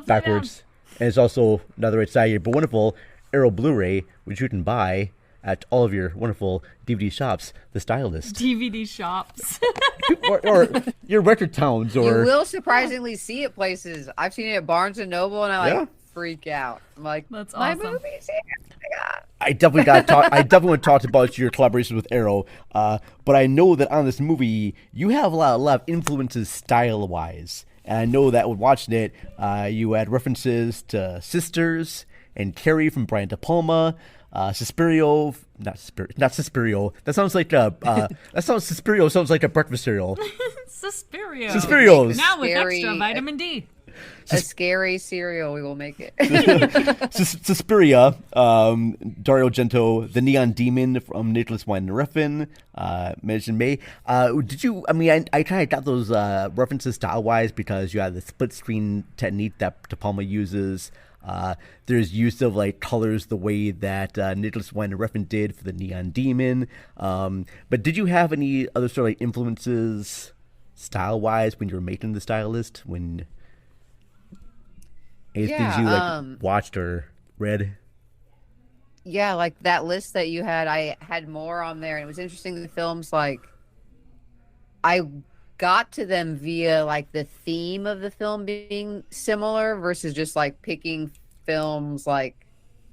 Backwards. And it's also another right side here, but wonderful Arrow Blu-ray, which you can buy at all of your wonderful DVD shops, the Stylist. DVD shops. or your record towns, You or will surprisingly see it places. I've seen it at Barnes and Noble, and I like freak out. I'm like, That's my awesome. movie's here. Oh my God. I definitely got to talk. I definitely want to talk about your collaboration with Arrow, but I know that on this movie you have a lot of influences style-wise, and I know that when watching it, you had references to Sisters and Carrie from Brian De Palma, Suspirio, not Suspirio. That sounds like Suspirio sounds like a breakfast cereal. Suspirio. Suspirios. Now with Scary- extra vitamin D. A scary cereal, we will make it. Suspiria, Dario Argento, the Neon Demon from Nicholas Winding Refn, mentioned May. Did you? I mean, I kind of got those references style-wise because you have the split screen technique that De Palma uses. There's use of like colors the way that Nicholas Winding Refn did for the Neon Demon. But did you have any other sort of like influences style-wise when you were making the Stylist? When any things you like watched or read? Yeah, like that list that you had, I had more on there, and it was interesting. The films, like, I got to them via like the theme of the film being similar versus just like picking films, like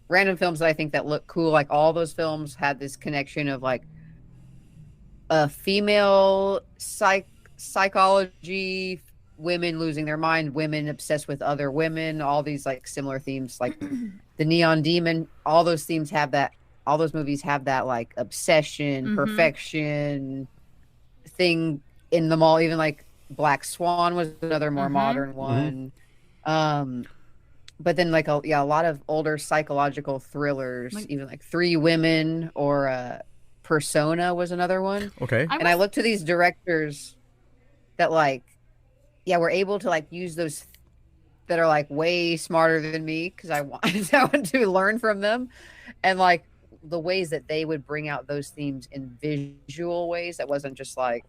random films that I think that look cool. Like all those films had this connection of like a female psychology, women losing their mind, women obsessed with other women, all these like similar themes, like the Neon Demon, all those themes have that, all those movies have that like obsession, perfection thing in them all. Even like Black Swan was another more modern one. But then like a lot of older psychological thrillers, like, even like Three Women or Persona was another one. Okay. I looked to these directors that like, we're able to like use those that are like way smarter than me because I want to learn from them, and like the ways that they would bring out those themes in visual ways that wasn't just like,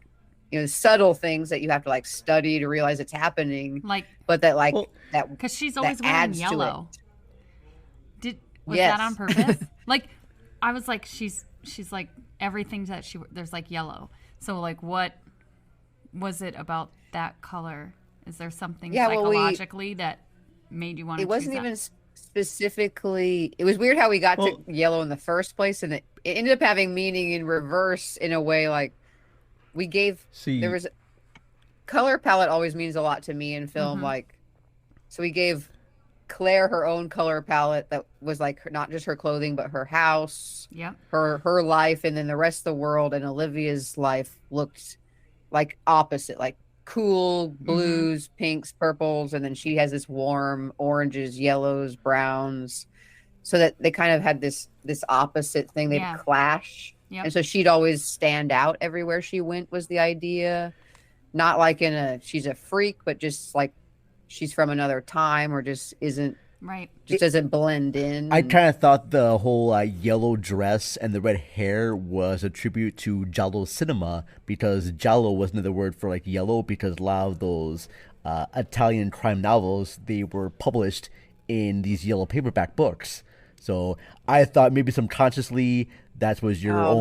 subtle things that you have to like study to realize it's happening, like, but that like that because she's always wearing yellow. Was Yes. that on purpose? Like, I was like, she's like everything that there's like yellow. So like, what was it about that color? Is there something psychologically that made you want to? It wasn't even specifically. It was weird how we got to yellow in the first place, and it ended up having meaning in reverse in a way. Like we gave there was color palette always means a lot to me in film. Like, so we gave Claire her own color palette that was like not just her clothing but her house, her life, and then the rest of the world. And Olivia's life looked like opposite, like cool blues, pinks, purples, and then she has this warm oranges, yellows, browns, so that they kind of had this opposite thing. They'd clash, and so she'd always stand out everywhere she went was the idea. Not like she's a freak, but just like she's from another time or just isn't just doesn't blend in. I kind of thought the whole yellow dress and the red hair was a tribute to Giallo cinema, because Giallo was another word for like yellow, because a lot of those Italian crime novels, they were published in these yellow paperback books. So I thought maybe subconsciously that was your own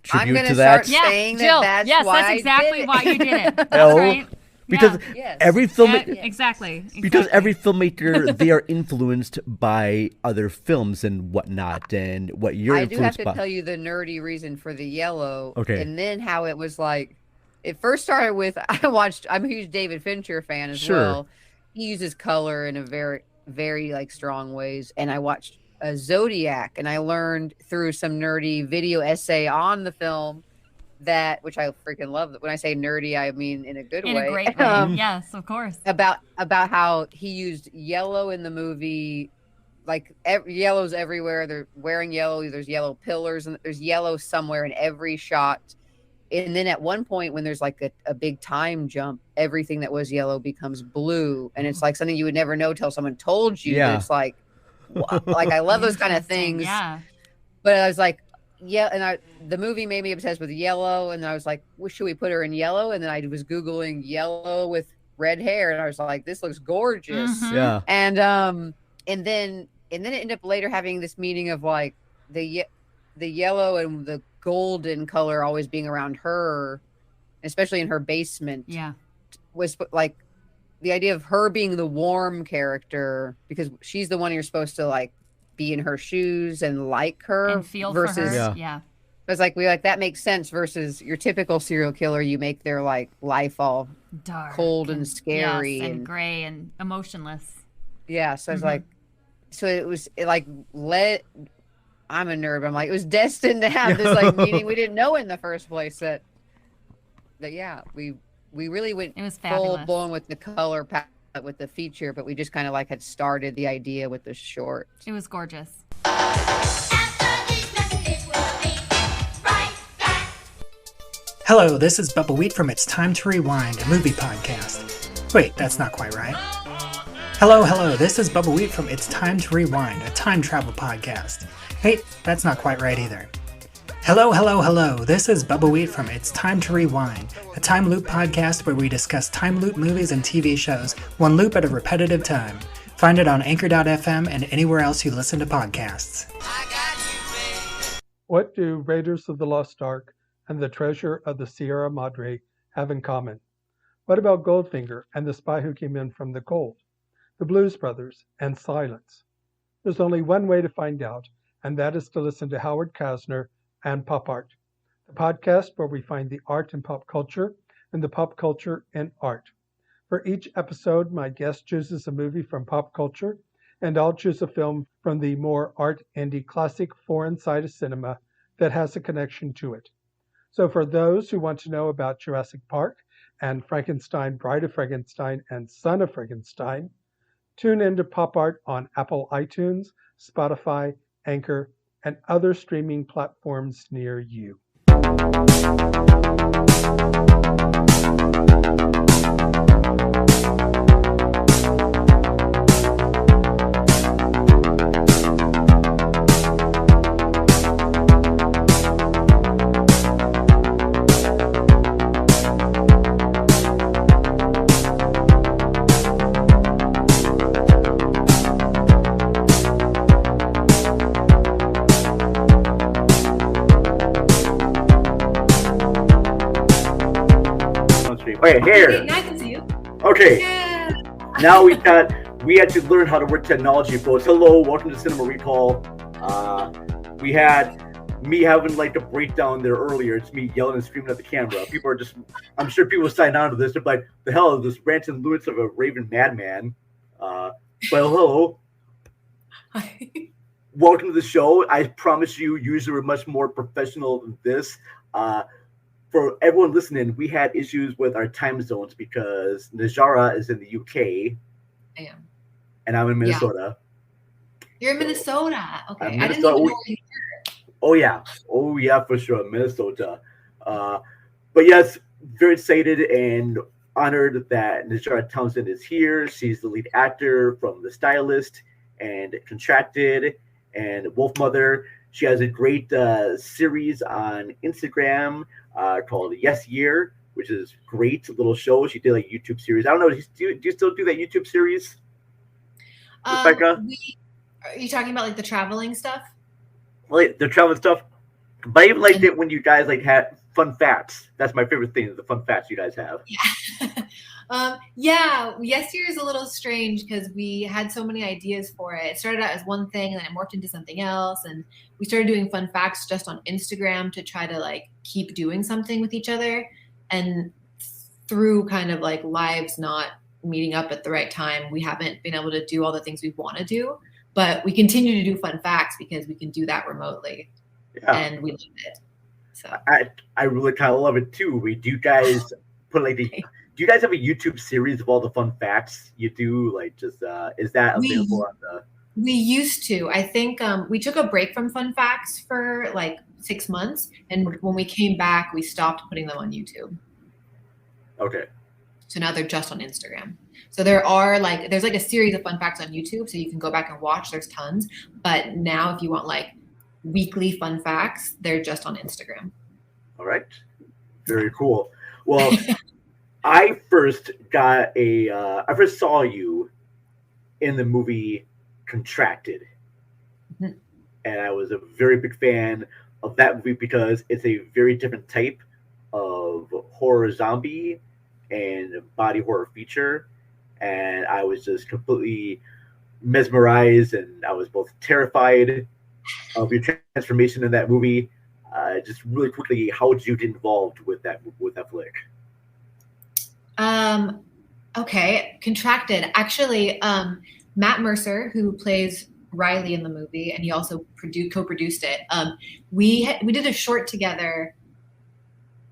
tribute I'm to that. Start saying Jill, that's yes, why that's exactly why you did it. That's right. Because every film, exactly. Because every filmmaker, they are influenced by other films and whatnot, and what you're I influenced do by. have to tell you the nerdy reason for the yellow, Okay. and then how it was like. It first started with I'm a huge David Fincher fan as well. He uses color in a very, very like strong ways, and I watched Zodiac, and I learned through some nerdy video essay on the film that, which I freaking love. When I say nerdy, I mean in a good way. In a great way. Yes, of course. About how he used yellow in the movie, like yellow's everywhere. They're wearing yellow. There's yellow pillars, and there's yellow somewhere in every shot. And then at one point, when there's like a big time jump, everything that was yellow becomes blue, and it's like something you would never know till someone told you. Yeah. But it's like, like I love those kind of things. Yeah. But I was like, and the movie made me obsessed with yellow, and I was like, well, should we put her in yellow? And then I was Googling yellow with red hair, and I was like, this looks gorgeous. Yeah. And then it ended up later having this meaning of like the yellow and the golden color always being around her, especially in her basement. Yeah. Was like the idea of her being the warm character, because she's the one you're supposed to like be in her shoes and like her and feel versus for her. Yeah. It's like that makes sense versus your typical serial killer. You make their like life all dark, cold and scary, yes, and gray and emotionless. Yeah, so it's like, so it was like I'm a nerd. But I'm like, it was destined to have this like meaning we didn't know in the first place. That yeah, we really went it was full blown with the color palette with the feature, but we just kind of like had started the idea with the short. It was gorgeous. Hello, this is Bubba Wheat from It's Time to Rewind, a movie podcast. Wait, that's not quite right. Hello, this is Bubba Wheat from It's Time to Rewind, a time travel podcast. Wait, that's not quite right either. Hello, this is Bubba Wheat from It's Time to Rewind, a time loop podcast where we discuss time loop movies and TV shows, one loop at a repetitive time. Find it on Anchor.fm and anywhere else you listen to podcasts. What do Raiders of the Lost Ark and the Treasure of the Sierra Madre have in common? What about Goldfinger and The Spy Who Came In from the Cold, The Blues Brothers, and Silence? There's only one way to find out, and that is to listen to Howard Kasner and Pop Art, the podcast where we find the art in pop culture and the pop culture in art. For each episode, my guest chooses a movie from pop culture, and I'll choose a film from the more art indie classic foreign side of cinema that has a connection to it. So for those who want to know about Jurassic Park and Frankenstein, Bride of Frankenstein, and Son of Frankenstein, tune into Pop Art on Apple iTunes, Spotify, Anchor, and other streaming platforms near you. Okay, here. Okay, now I can see you. Okay. Yeah. Now we had to learn how to work technology, folks. Hello, welcome to Cinema Recall. We had me having like a breakdown there earlier. It's me yelling and screaming at the camera. People are just, I'm sure people sign on to this. They're like, the hell is this ranting lunatic of a raving madman? But hello. Welcome to the show. I promise you, usually we're much more professional than this. For everyone listening, we had issues with our time zones because Najarra is in the UK. I am. And I'm in Minnesota. Yeah. You're in Minnesota. Okay. Minnesota. I didn't even know you were here. Oh yeah, for sure, Minnesota. But yes, very excited and honored that Najarra Townsend is here. She's the lead actor from The Stylist and Contracted and Wolf Mother. She has a great series on Instagram called Yes Year, which is great. Little show. She did like a YouTube series. I don't know. Do you still do that YouTube series, Rebecca? Are you talking about like the traveling stuff? Like the traveling stuff, but I even liked it when you guys like had fun facts. That's my favorite thing. The fun facts you guys have. Yeah. Yes Year is a little strange because we had so many ideas for it. It started out as one thing and then it morphed into something else. And we started doing fun facts just on Instagram to try to like keep doing something with each other. And through kind of like lives not meeting up at the right time, we haven't been able to do all the things we want to do. But we continue to do fun facts because we can do that remotely. Yeah. And we love it. So I really kind of love it too. Do you guys put like do you guys have a YouTube series of all the fun facts you do? Like, just is that available on the? We used to. I think we took a break from fun facts for like 6 months, and when we came back, we stopped putting them on YouTube. Okay. So now they're just on Instagram. So there's like a series of fun facts on YouTube, so you can go back and watch. There's tons, but now if you want like weekly fun facts, they're just on Instagram. All right. Very cool. Well. I first saw you in the movie Contracted. Mm-hmm. And I was a very big fan of that movie because it's a very different type of horror zombie and body horror feature. and I was just completely mesmerized, and I was both terrified of your transformation in that movie. Just really quickly, how did you get involved with that flick? Okay, Contracted. Actually, Matt Mercer, who plays Riley in the movie, and he also co-produced it. We did a short together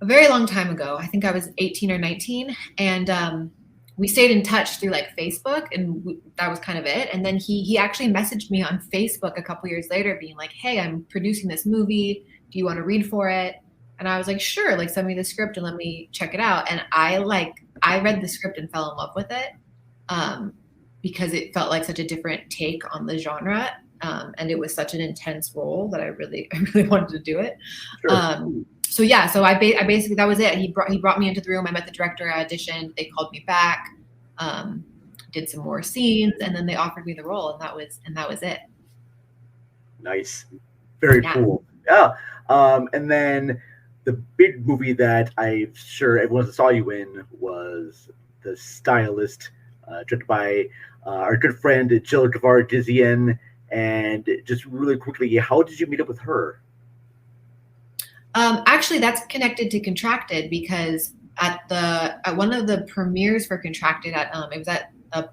a very long time ago. I think I was 18 or 19, and we stayed in touch through like Facebook, and that was kind of it. And then he actually messaged me on Facebook a couple years later, being like, "Hey, I'm producing this movie. Do you want to read for it?" And I was like, "Sure. Like, send me the script and let me check it out." And I read the script and fell in love with it because it felt like such a different take on the genre, and it was such an intense role that I really wanted to do it. Sure. So I basically, that was it. He brought me into the room. I met the director. I auditioned. They called me back, did some more scenes, and then they offered me the role, and that was it. Nice, very cool. Yeah, and then the big movie that I'm sure everyone saw you in was The Stylist, directed by our good friend Jill Gevargizian. And just really quickly, how did you meet up with her? Actually, that's connected to Contracted, because at one of the premieres for Contracted, it was at a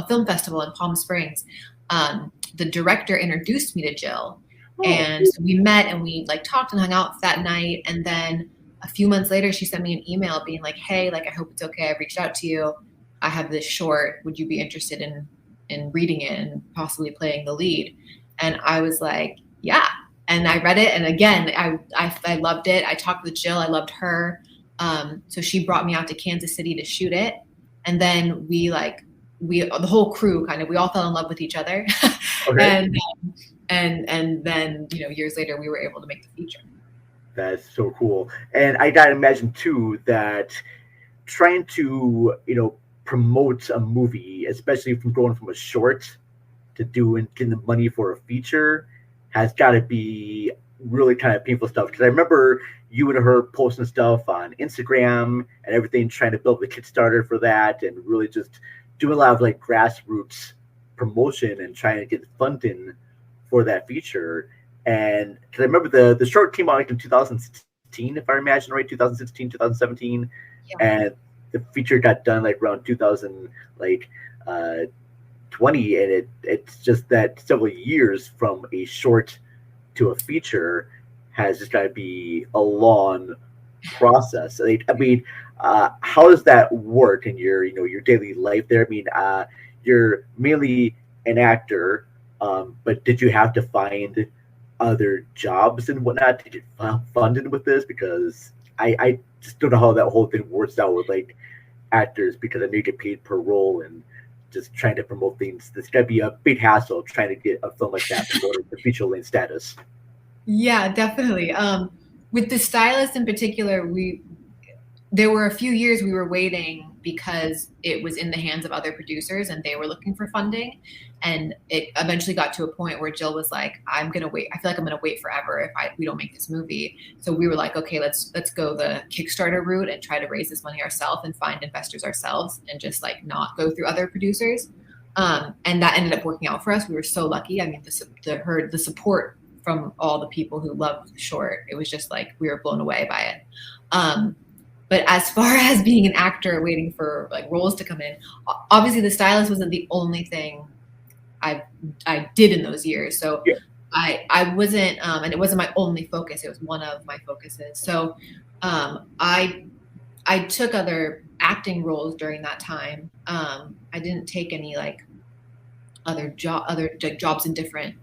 film festival in Palm Springs. The director introduced me to Jill. And so we met and we like talked and hung out that night. And then a few months later, she sent me an email being like, "Hey, like, I hope it's okay. I reached out to you. I have this short. Would you be interested in reading it and possibly playing the lead?" And I was like, "Yeah." And I read it. And again, I loved it. I talked with Jill. I loved her. So she brought me out to Kansas City to shoot it. And then we the whole crew we all fell in love with each other. Okay. And then, years later, we were able to make the feature. That's so cool. And I gotta imagine too that trying to, promote a movie, especially from going from a short to getting the money for a feature, has got to be really kind of painful stuff. Because I remember you and her posting stuff on Instagram and everything, trying to build the Kickstarter for that, and really just doing a lot of like grassroots promotion and trying to get funding for that feature. And because I remember the short came out like in 2016, if I imagine right, 2016, 2017, yeah. And the feature got done like around 2020, and it's just that several years from a short to a feature has just got to be a long process. I mean, how does that work in your your daily life there? I mean, you're mainly an actor. But did you have to find other jobs and whatnot to get funded with this? Because I just don't know how that whole thing works out with like actors, because I know you get paid per role, and just trying to promote things. This got to be a big hassle trying to get a film like that promoted to feature length status. Yeah, definitely. With The Stylist in particular, there were a few years we were waiting because it was in the hands of other producers and they were looking for funding. And it eventually got to a point where Jill was like, "I'm going to wait. I feel like I'm going to wait forever if we don't make this movie." So we were like, "Okay, let's go the Kickstarter route and try to raise this money ourselves and find investors ourselves and just like not go through other producers." And that ended up working out for us. We were so lucky. I mean, the support from all the people who loved the short, it was just like we were blown away by it. But as far as being an actor waiting for like roles to come in, obviously The Stylist wasn't the only thing I did in those years. So yeah. I wasn't, and it wasn't my only focus. It was one of my focuses. So I took other acting roles during that time. I didn't take any like other jobs in different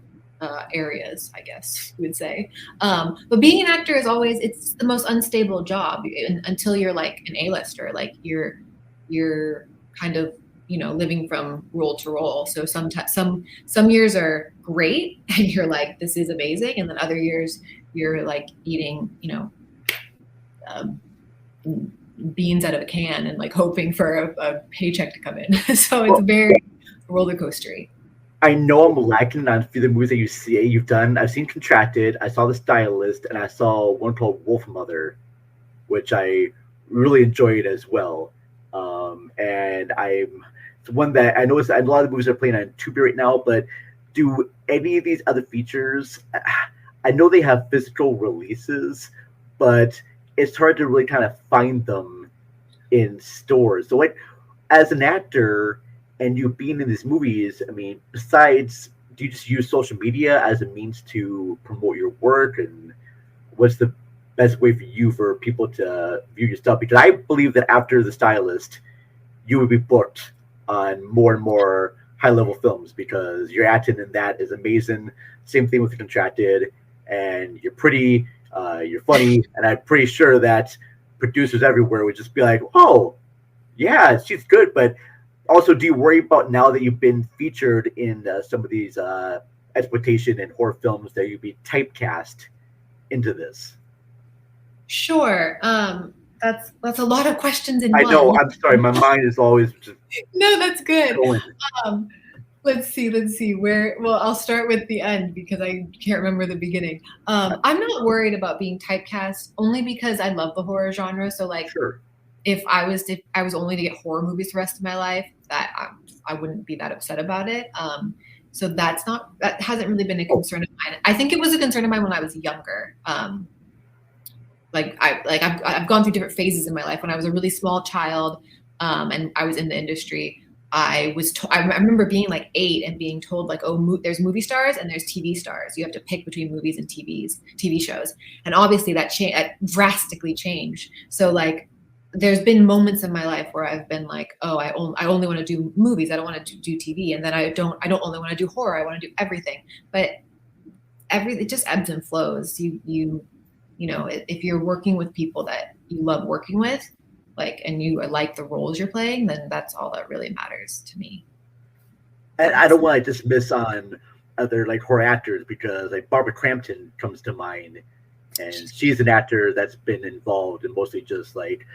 areas, I guess you would say. But being an actor is always, it's the most unstable job until you're like an A-lister, like you're kind of, living from role to role. So some years are great and you're like, this is amazing. And then other years you're like eating, beans out of a can and like hoping for a paycheck to come in. So it's very roller coastery. I know I'm lacking on a few of the movies that you've done. I've seen Contracted, I saw The Stylist, and I saw one called Wolf Mother, which I really enjoyed as well. And I'm it's one that I noticed a lot of the movies are playing on Tubi right now, but do any of these other features, I know they have physical releases, but it's hard to really kind of find them in stores. So like, as an actor and you being in these movies, I mean, besides, do you just use social media as a means to promote your work? And what's the best way for you for people to view your stuff? Because I believe that after The Stylist, you would be booked on more and more high-level films because your acting in that is amazing. Same thing with Contracted, and you're pretty, you're funny, and I'm pretty sure that producers everywhere would just be like, oh, yeah, she's good. But also, do you worry about now that you've been featured in some of these exploitation and horror films that you'd be typecast into this? Sure. That's a lot of questions in one. I know. I'm sorry. My mind is always just no, that's good. Going. Let's see where. Well, I'll start with the end because I can't remember the beginning. I'm not worried about being typecast only because I love the horror genre. So like, sure. If I was only to get horror movies the rest of my life, that I wouldn't be that upset about it. So that hasn't really been a concern of mine. I think it was a concern of mine when I was younger. I've gone through different phases in my life. When I was a really small child, and I was in the industry, I remember being like 8 and being told like, oh, there's movie stars and there's TV stars. You have to pick between movies and TV shows. And obviously that drastically changed. So like, there's been moments in my life where I've been like, oh, I only want to do movies. I don't want to do TV. And then I don't only want to do horror. I want to do everything. But it just ebbs and flows. You know, if you're working with people that you love working with, like, and you like the roles you're playing, then that's all that really matters to me. And I don't want to dismiss on other like horror actors because like Barbara Crampton comes to mind, and she's an actor that's been involved in mostly just like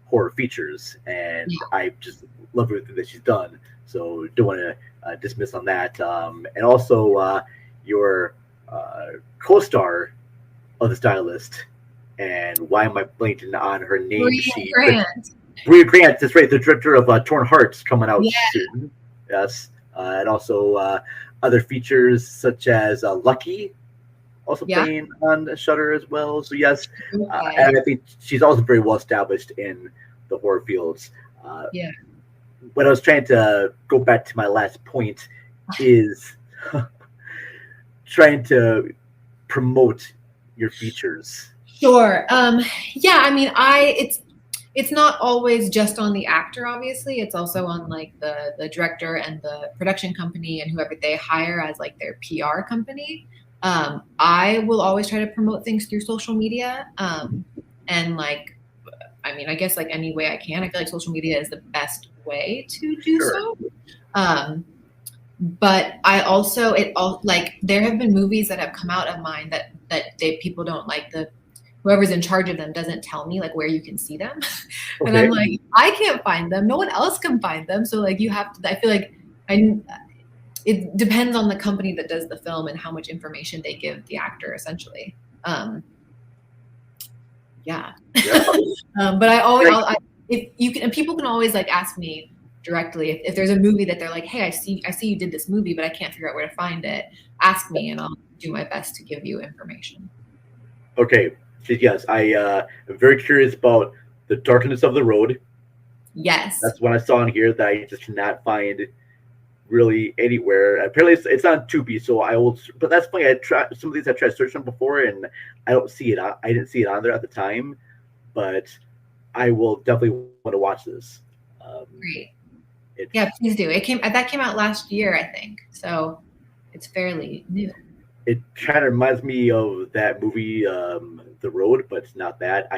horror features, and I just love everything that she's done. So don't want to dismiss on that. And also your co-star of The Stylist, and why am I blanking on her name? Brea Grant. That's right, the director of Torn Hearts coming out soon. Yes, and also other features such as Lucky, also playing on Shudder as well. So yes, and I think she's also very well established in the horror fields. When I was trying to go back to my last point is trying to promote your features. Sure. Yeah, I mean, it's not always just on the actor, obviously. It's also on like the director and the production company and whoever they hire as like their PR company. I will always try to promote things through social media. And like, I mean, I guess like any way I can. I feel like social media is the best way to do so. But I also like there have been movies that have come out of mine that people don't like, whoever's in charge of them doesn't tell me like where you can see them. And I'm like, I can't find them. No one else can find them. So like you have to, I feel like it depends on the company that does the film and how much information they give the actor essentially. But I always, if you can, and people can always like ask me directly if there's a movie that they're like, hey, I see you did this movie, but I can't figure out where to find it. Ask me and I'll do my best to give you information. Okay. Yes, I am very curious about The Darkness of the Road. Yes. That's what I saw in here that I just cannot find really anywhere. Apparently it's on Tubi, so but that's funny. I tried some of these. I tried searching them before, and I don't see it. I didn't see it on there at the time, but I will definitely want to watch this. Great. Yeah, please do. That came out last year, I think. So it's fairly new. It kind of reminds me of that movie, The Road, but it's not that.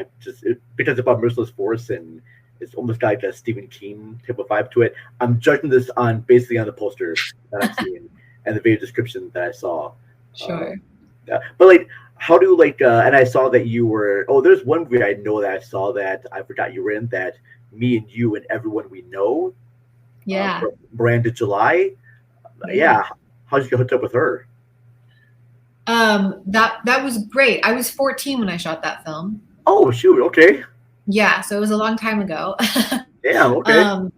Because it's about merciless force and it's almost like a Stephen King type of vibe to it. I'm judging this basically on the poster that I'm seeing and the video description that I saw. Sure. But like, how do and I saw that you were. Oh, there's one movie I know that I saw that I forgot you were in. That Me and You and Everyone We Know. Yeah. Miranda July. Yeah. How did you get hooked up with her? That was great. I was 14 when I shot that film. Oh shoot, okay. Yeah, so it was a long time ago. Yeah, okay.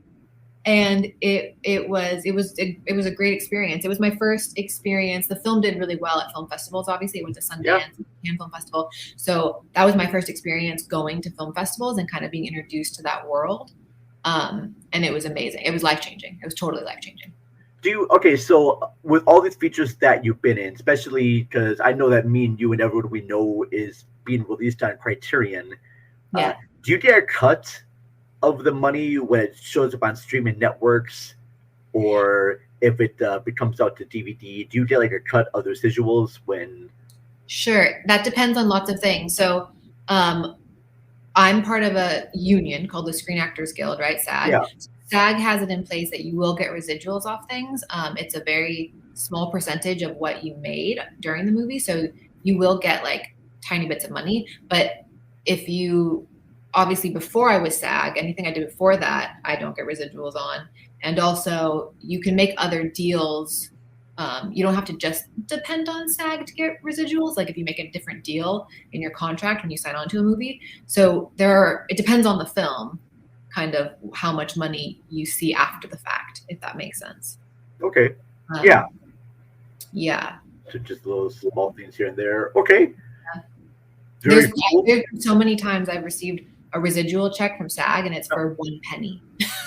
And it was a great experience. It was my first experience. The film did really well at film festivals. Obviously, it went to Sundance, Cannes Film Festival. So that was my first experience going to film festivals and kind of being introduced to that world. And it was amazing. It was life-changing. It was totally life-changing. So with all these features that you've been in, especially because I know that me and you and everyone we know is being released on Criterion, do you get a cut of the money when it shows up on streaming networks, or if it comes out to DVD? Do you get like a cut of the residuals when? Sure, that depends on lots of things. So I'm part of a union called the Screen Actors Guild, right? SAG. Yeah. SAG has it in place that you will get residuals off things. It's a very small percentage of what you made during the movie, so you will get like tiny bits of money. But if you, obviously before I was SAG, anything I did before that, I don't get residuals on. And also you can make other deals. You don't have to just depend on SAG to get residuals. Like if you make a different deal in your contract when you sign on to a movie. So it depends on the film, kind of how much money you see after the fact, if that makes sense. Okay. Yeah. So just those small things here and there. Okay. Yeah. Very cool. There's so many times I've received a residual check from SAG and it's for 1 penny.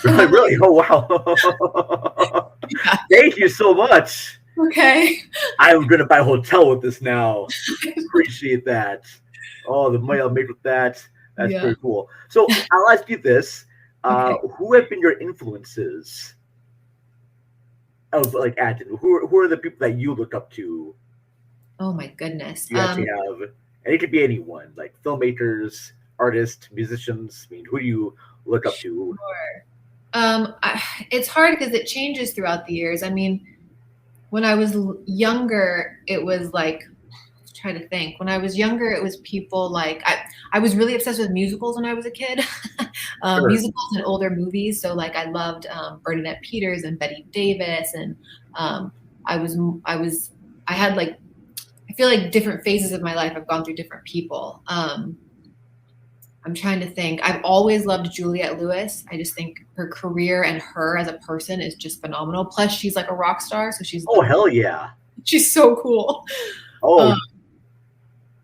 Really? Oh, wow. Thank you so much. Okay. I'm going to buy a hotel with this now. Appreciate that. Oh, the money I'll make with that. That's very cool. So I'll ask you this. Who have been your influences of like acting? Who are the people that you look up to? Oh my goodness. You actually have, and it could be anyone, like filmmakers, artists, musicians. I mean, who do you look up to? Sure. It's hard because it changes throughout the years. I mean, when I was younger, it was like, try to think. When I was younger, it was people like I was really obsessed with musicals when I was a kid. Sure. Musicals and older movies. So like I loved Bernadette Peters and Betty Davis, and I had like, I feel like different phases of my life I've gone through different people. I'm trying to think. I've always loved Juliette Lewis. I just think her career and her as a person is just phenomenal. Plus she's like a rock star, so she's hell yeah. She's so cool. Oh.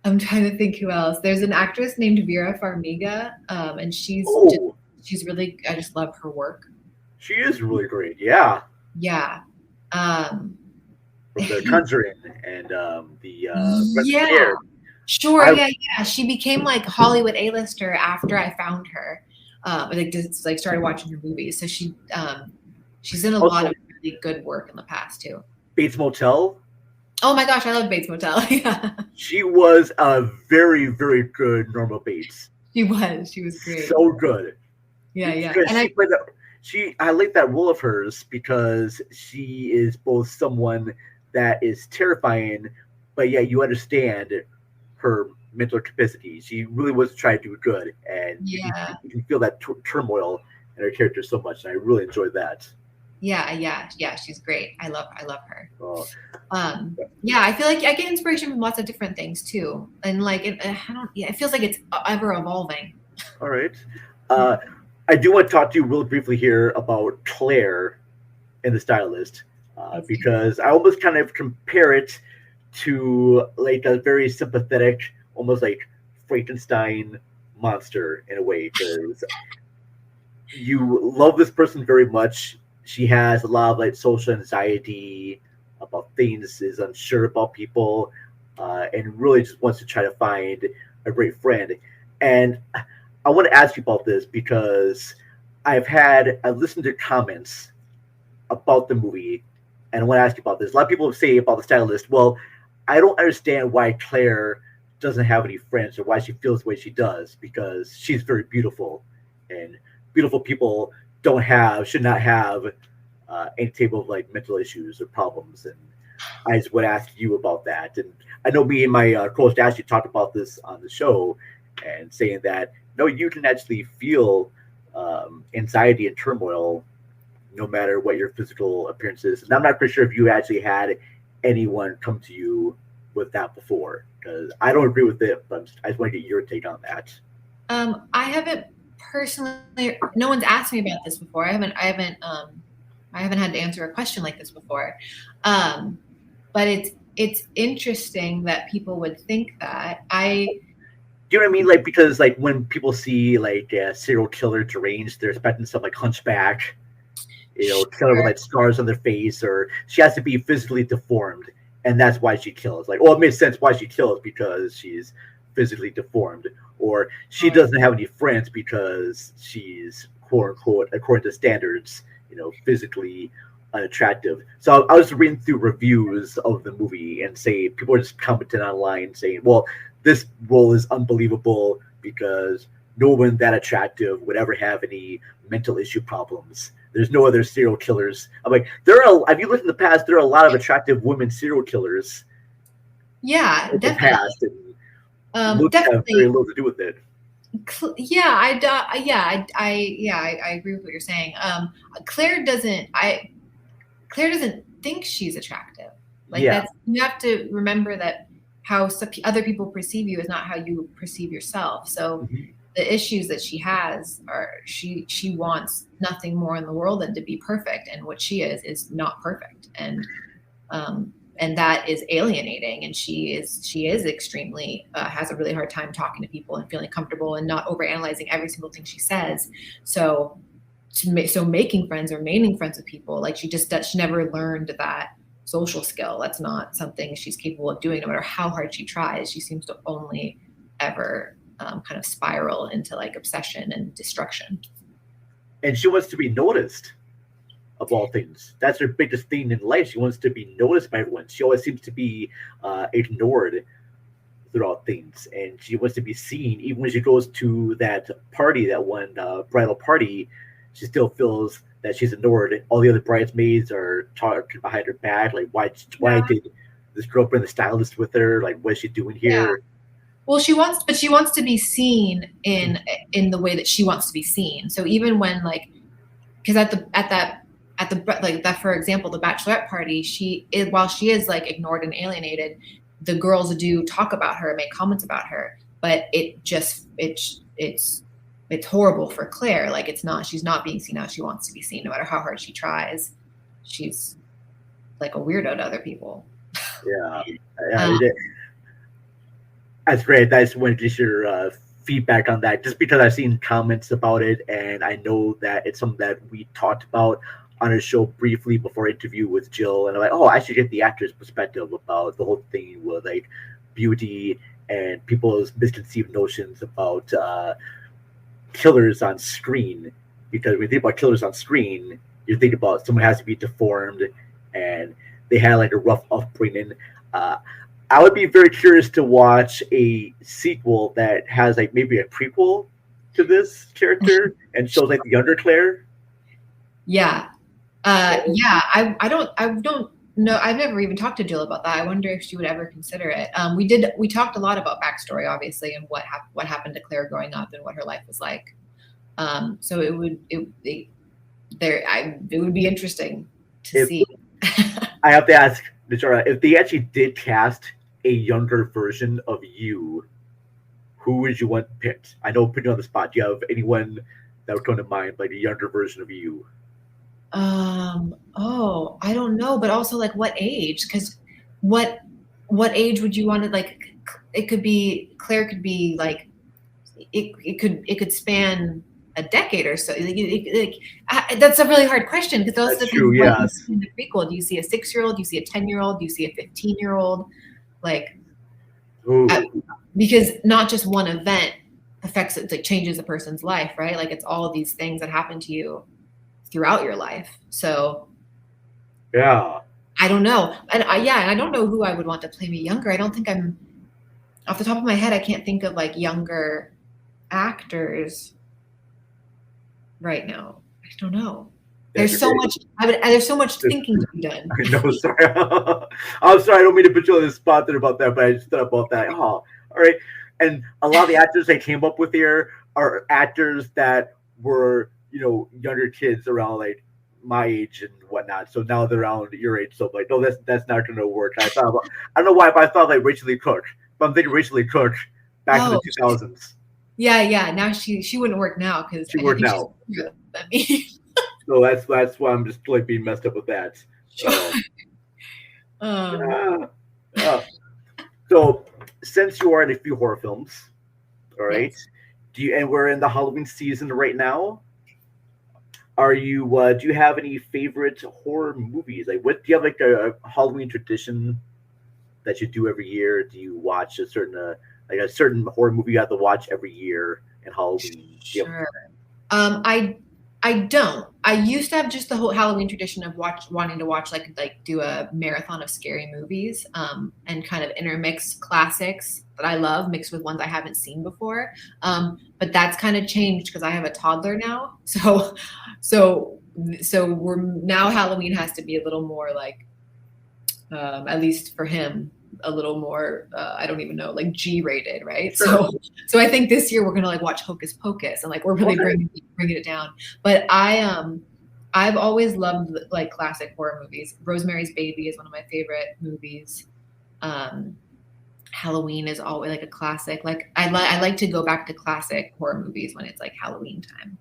I'm trying to think who else. There's an actress named Vera Farmiga, and she's really, I just love her work. She is really great. Yeah. Yeah. From The Conjuring and the yeah. Sure. Yeah. She became like Hollywood A-lister after I found her. Like started watching her movies. So she's in a lot of really good work in the past too. Bates Motel. Oh my gosh, I love Bates Motel. Yeah. She was a very, very good Norma Bates. She was great. So good. Yeah. And I like that role of hers because she is both someone that is terrifying, but yet you understand her mental capacity. She really was trying to do good, and you can feel that turmoil in her character so much, and I really enjoyed that. Yeah, she's great. I love her. Oh. I feel like I get inspiration from lots of different things too, and like it feels like it's ever evolving. All right, I do want to talk to you really briefly here about Claire in The Stylist, because I almost kind of compare it to like a very sympathetic, almost like Frankenstein monster in a way, because you love this person very much. She has a lot of like social anxiety about things, is unsure about people, and really just wants to try to find a great friend. And I want to ask you about this because I've listened to comments about the movie, and I want to ask you about this. A lot of people say about The Stylist, well, I don't understand why Claire doesn't have any friends or why she feels the way she does, because she's very beautiful, and beautiful people should not have any type of like mental issues or problems. And I just would ask you about that. And I know me and my co-host Ashley talked about this on the show, and saying that no, you can actually feel anxiety and turmoil no matter what your physical appearance is. And I'm not pretty sure if you actually had anyone come to you with that before, because I don't agree with it, but I just want to get your take on that. I haven't personally, no one's asked me about this before. I haven't had to answer a question like this before. But it's interesting that people would think that. Do you know what I mean? Like, because like when people see like a serial killer deranged, they're expecting something like Hunchback, killer with like scars on their face, or she has to be physically deformed, and that's why she kills. Like, well, it makes sense why she kills because she's physically deformed, or she doesn't have any friends because she's quote unquote, according to standards, physically unattractive. So I was reading through reviews of the movie and people are just commenting online saying, well, this role is unbelievable because no one that attractive would ever have any mental issue problems. There's no other serial killers. I'm like, if you look in the past, there are a lot of attractive women serial killers. Yeah, in definitely. The past, and looks have very little to do with it. Yeah, I agree with what you're saying. Claire doesn't think she's attractive. You have to remember that how other people perceive you is not how you perceive yourself. So the issues that she has are she wants nothing more in the world than to be perfect, and what she is not perfect, and that is alienating. And she is extremely has a really hard time talking to people and feeling comfortable and not overanalyzing every single thing she says. So making friends or remaining friends with people, like she never learned that social skill. That's not something she's capable of doing, no matter how hard she tries. She seems to only ever kind of spiral into like obsession and destruction. And she wants to be noticed, of all things. That's her biggest thing in life. She wants to be noticed by everyone. She always seems to be ignored throughout things, and she wants to be seen. Even when she goes to that party, that one bridal party, she still feels that she's ignored. All the other bridesmaids are talking behind her back, like, why did this girl bring the stylist with her? Like, what is she doing here? Yeah. Well, she wants to be seen in the way that she wants to be seen. So even when because at that, for example, the bachelorette party, while she is like ignored and alienated, the girls do talk about her, make comments about her, but it's horrible for Claire. Like she's not being seen how she wants to be seen, no matter how hard she tries. She's like a weirdo to other people. Yeah. That's great. I just wanted to get your feedback on that, just because I've seen comments about it, and I know that it's something that we talked about on our show briefly before interview with Jill, and I'm like, I should get the actor's perspective about the whole thing with like beauty and people's misconceived notions about killers on screen. Because when you think about killers on screen, you think about someone has to be deformed and they had like a rough upbringing. I would be very curious to watch a sequel that has like maybe a prequel to this character and shows like the younger Claire. Yeah. I don't know. I've never even talked to Jill about that. I wonder if she would ever consider it. We talked a lot about backstory, obviously, and what happened to Claire growing up and what her life was like. So it would be interesting to see. I have to ask Najarra, if they actually did cast a younger version of you, who would you want picked? I know, putting you on the spot. Do you have anyone that would come to mind, like a younger version of you? I don't know, but also like what age? Because what age would you want to like? It could be Claire. Could be like it could span a decade or so. That's a really hard question because those are the true, yes. In the prequel. Do you see a 6-year-old? Do you see a 10-year-old? Do you see a 15-year-old? Because not just one event affects it, like changes a person's life, right? Like it's all of these things that happen to you throughout your life. So yeah, I don't know. And I don't know who I would want to play me younger. I don't think I'm off the top of my head. I can't think of like younger actors right now. I don't know. There's so much. There's so much thinking to be done. I know. Sorry, I'm sorry. I don't mean to put you on the spot there about that, but I just thought about that. Oh, all right. And a lot of the actors they came up with here are actors that were, younger kids around like my age and whatnot. So now they're around your age. So I'm like, no, that's not going to work. I don't know why, but I thought like Rachel Lee Cook. But I'm thinking Rachel Lee Cook back in the 2000s. Yeah. Now she wouldn't work now because She work now. So that's why I'm just like being messed up with that. So since you are in a few horror films, all right, Yes. and we're in the Halloween season right now. Do you have any favorite horror movies? Like, do you have like a Halloween tradition that you do every year? Do you watch a certain horror movie you have to watch every year in Halloween? Sure. I don't. I used to have just the whole Halloween tradition of wanting to watch like do a marathon of scary movies, and kind of intermix classics that I love mixed with ones I haven't seen before. But that's kind of changed because I have a toddler now. So we're now Halloween has to be a little more like, at least for him, a little more I don't even know, like G-rated, right? Sure. So I think this year we're gonna like watch Hocus Pocus and like we're really bringing it down. But I've always loved like classic horror movies. Rosemary's Baby is one of my favorite movies. Halloween is always like a classic. Like I like to go back to classic horror movies when it's like Halloween time.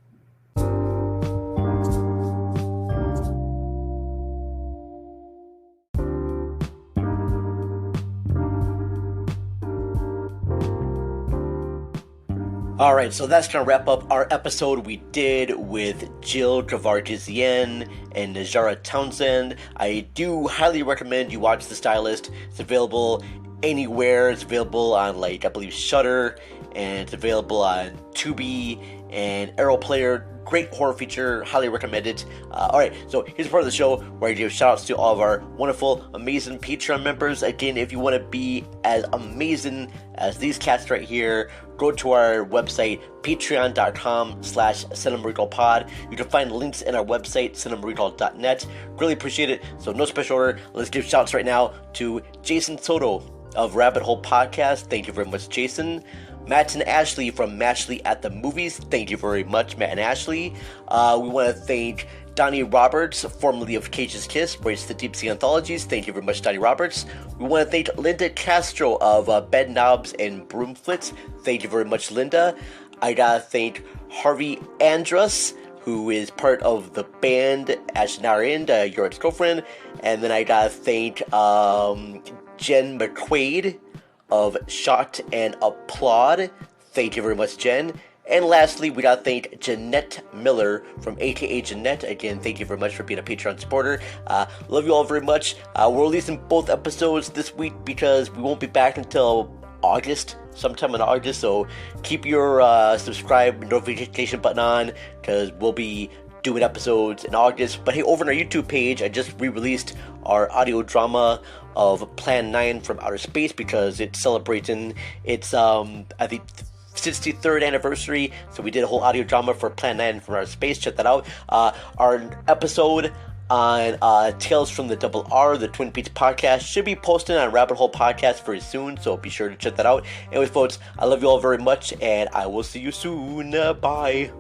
All right, so that's going to wrap up our episode we did with Jill Gevargizian and Najarra Townsend. I do highly recommend you watch The Stylist. It's available anywhere. It's available on, like, I believe Shudder, and it's available on Tubi and Arrow Player. Great horror feature, highly recommend it. Alright, so here's part of the show where I give shout outs to all of our wonderful, amazing Patreon members. Again, if you want to be as amazing as these cats right here, go to our website, patreon.com/cinemarecallpod. You can find links in our website, cinemarecall.net. Really appreciate it. So no special order. Let's give shouts right now to Jason Soto of Rabbit Hole Podcast. Thank you very much, Jason. Matt and Ashley from Matchley at the Movies. Thank you very much, Matt and Ashley. We want to thank Donnie Roberts, formerly of Cage's Kiss, writes the Deep Sea Anthologies. Thank you very much, Donnie Roberts. We want to thank Linda Castro of Bed Knobs and Broomflits. Thank you very much, Linda. I gotta thank Harvey Andrus, who is part of the band Ashnarind, your ex-girlfriend. And then I gotta thank Jen McQuaid of Shocked and Applaud. Thank you very much, Jen. And lastly, we gotta thank Jeanette Miller from AKA Jeanette. Again, thank you very much for being a Patreon supporter. Love you all very much. We're releasing both episodes this week because we won't be back until August, sometime in August. So keep your subscribe notification button on because we'll be doing episodes in August. But hey, over on our YouTube page, I just re-released our audio drama of Plan 9 from Outer Space because it's celebrating its I think 63rd anniversary, so we did a whole audio drama for Plan 9 from Outer Space. Check that out. Our episode on Tales from the Double R, the Twin Peaks podcast, should be posted on Rabbit Hole Podcast very soon, so be sure to check that out. Anyways, folks, I love you all very much, and I will see you soon. Bye.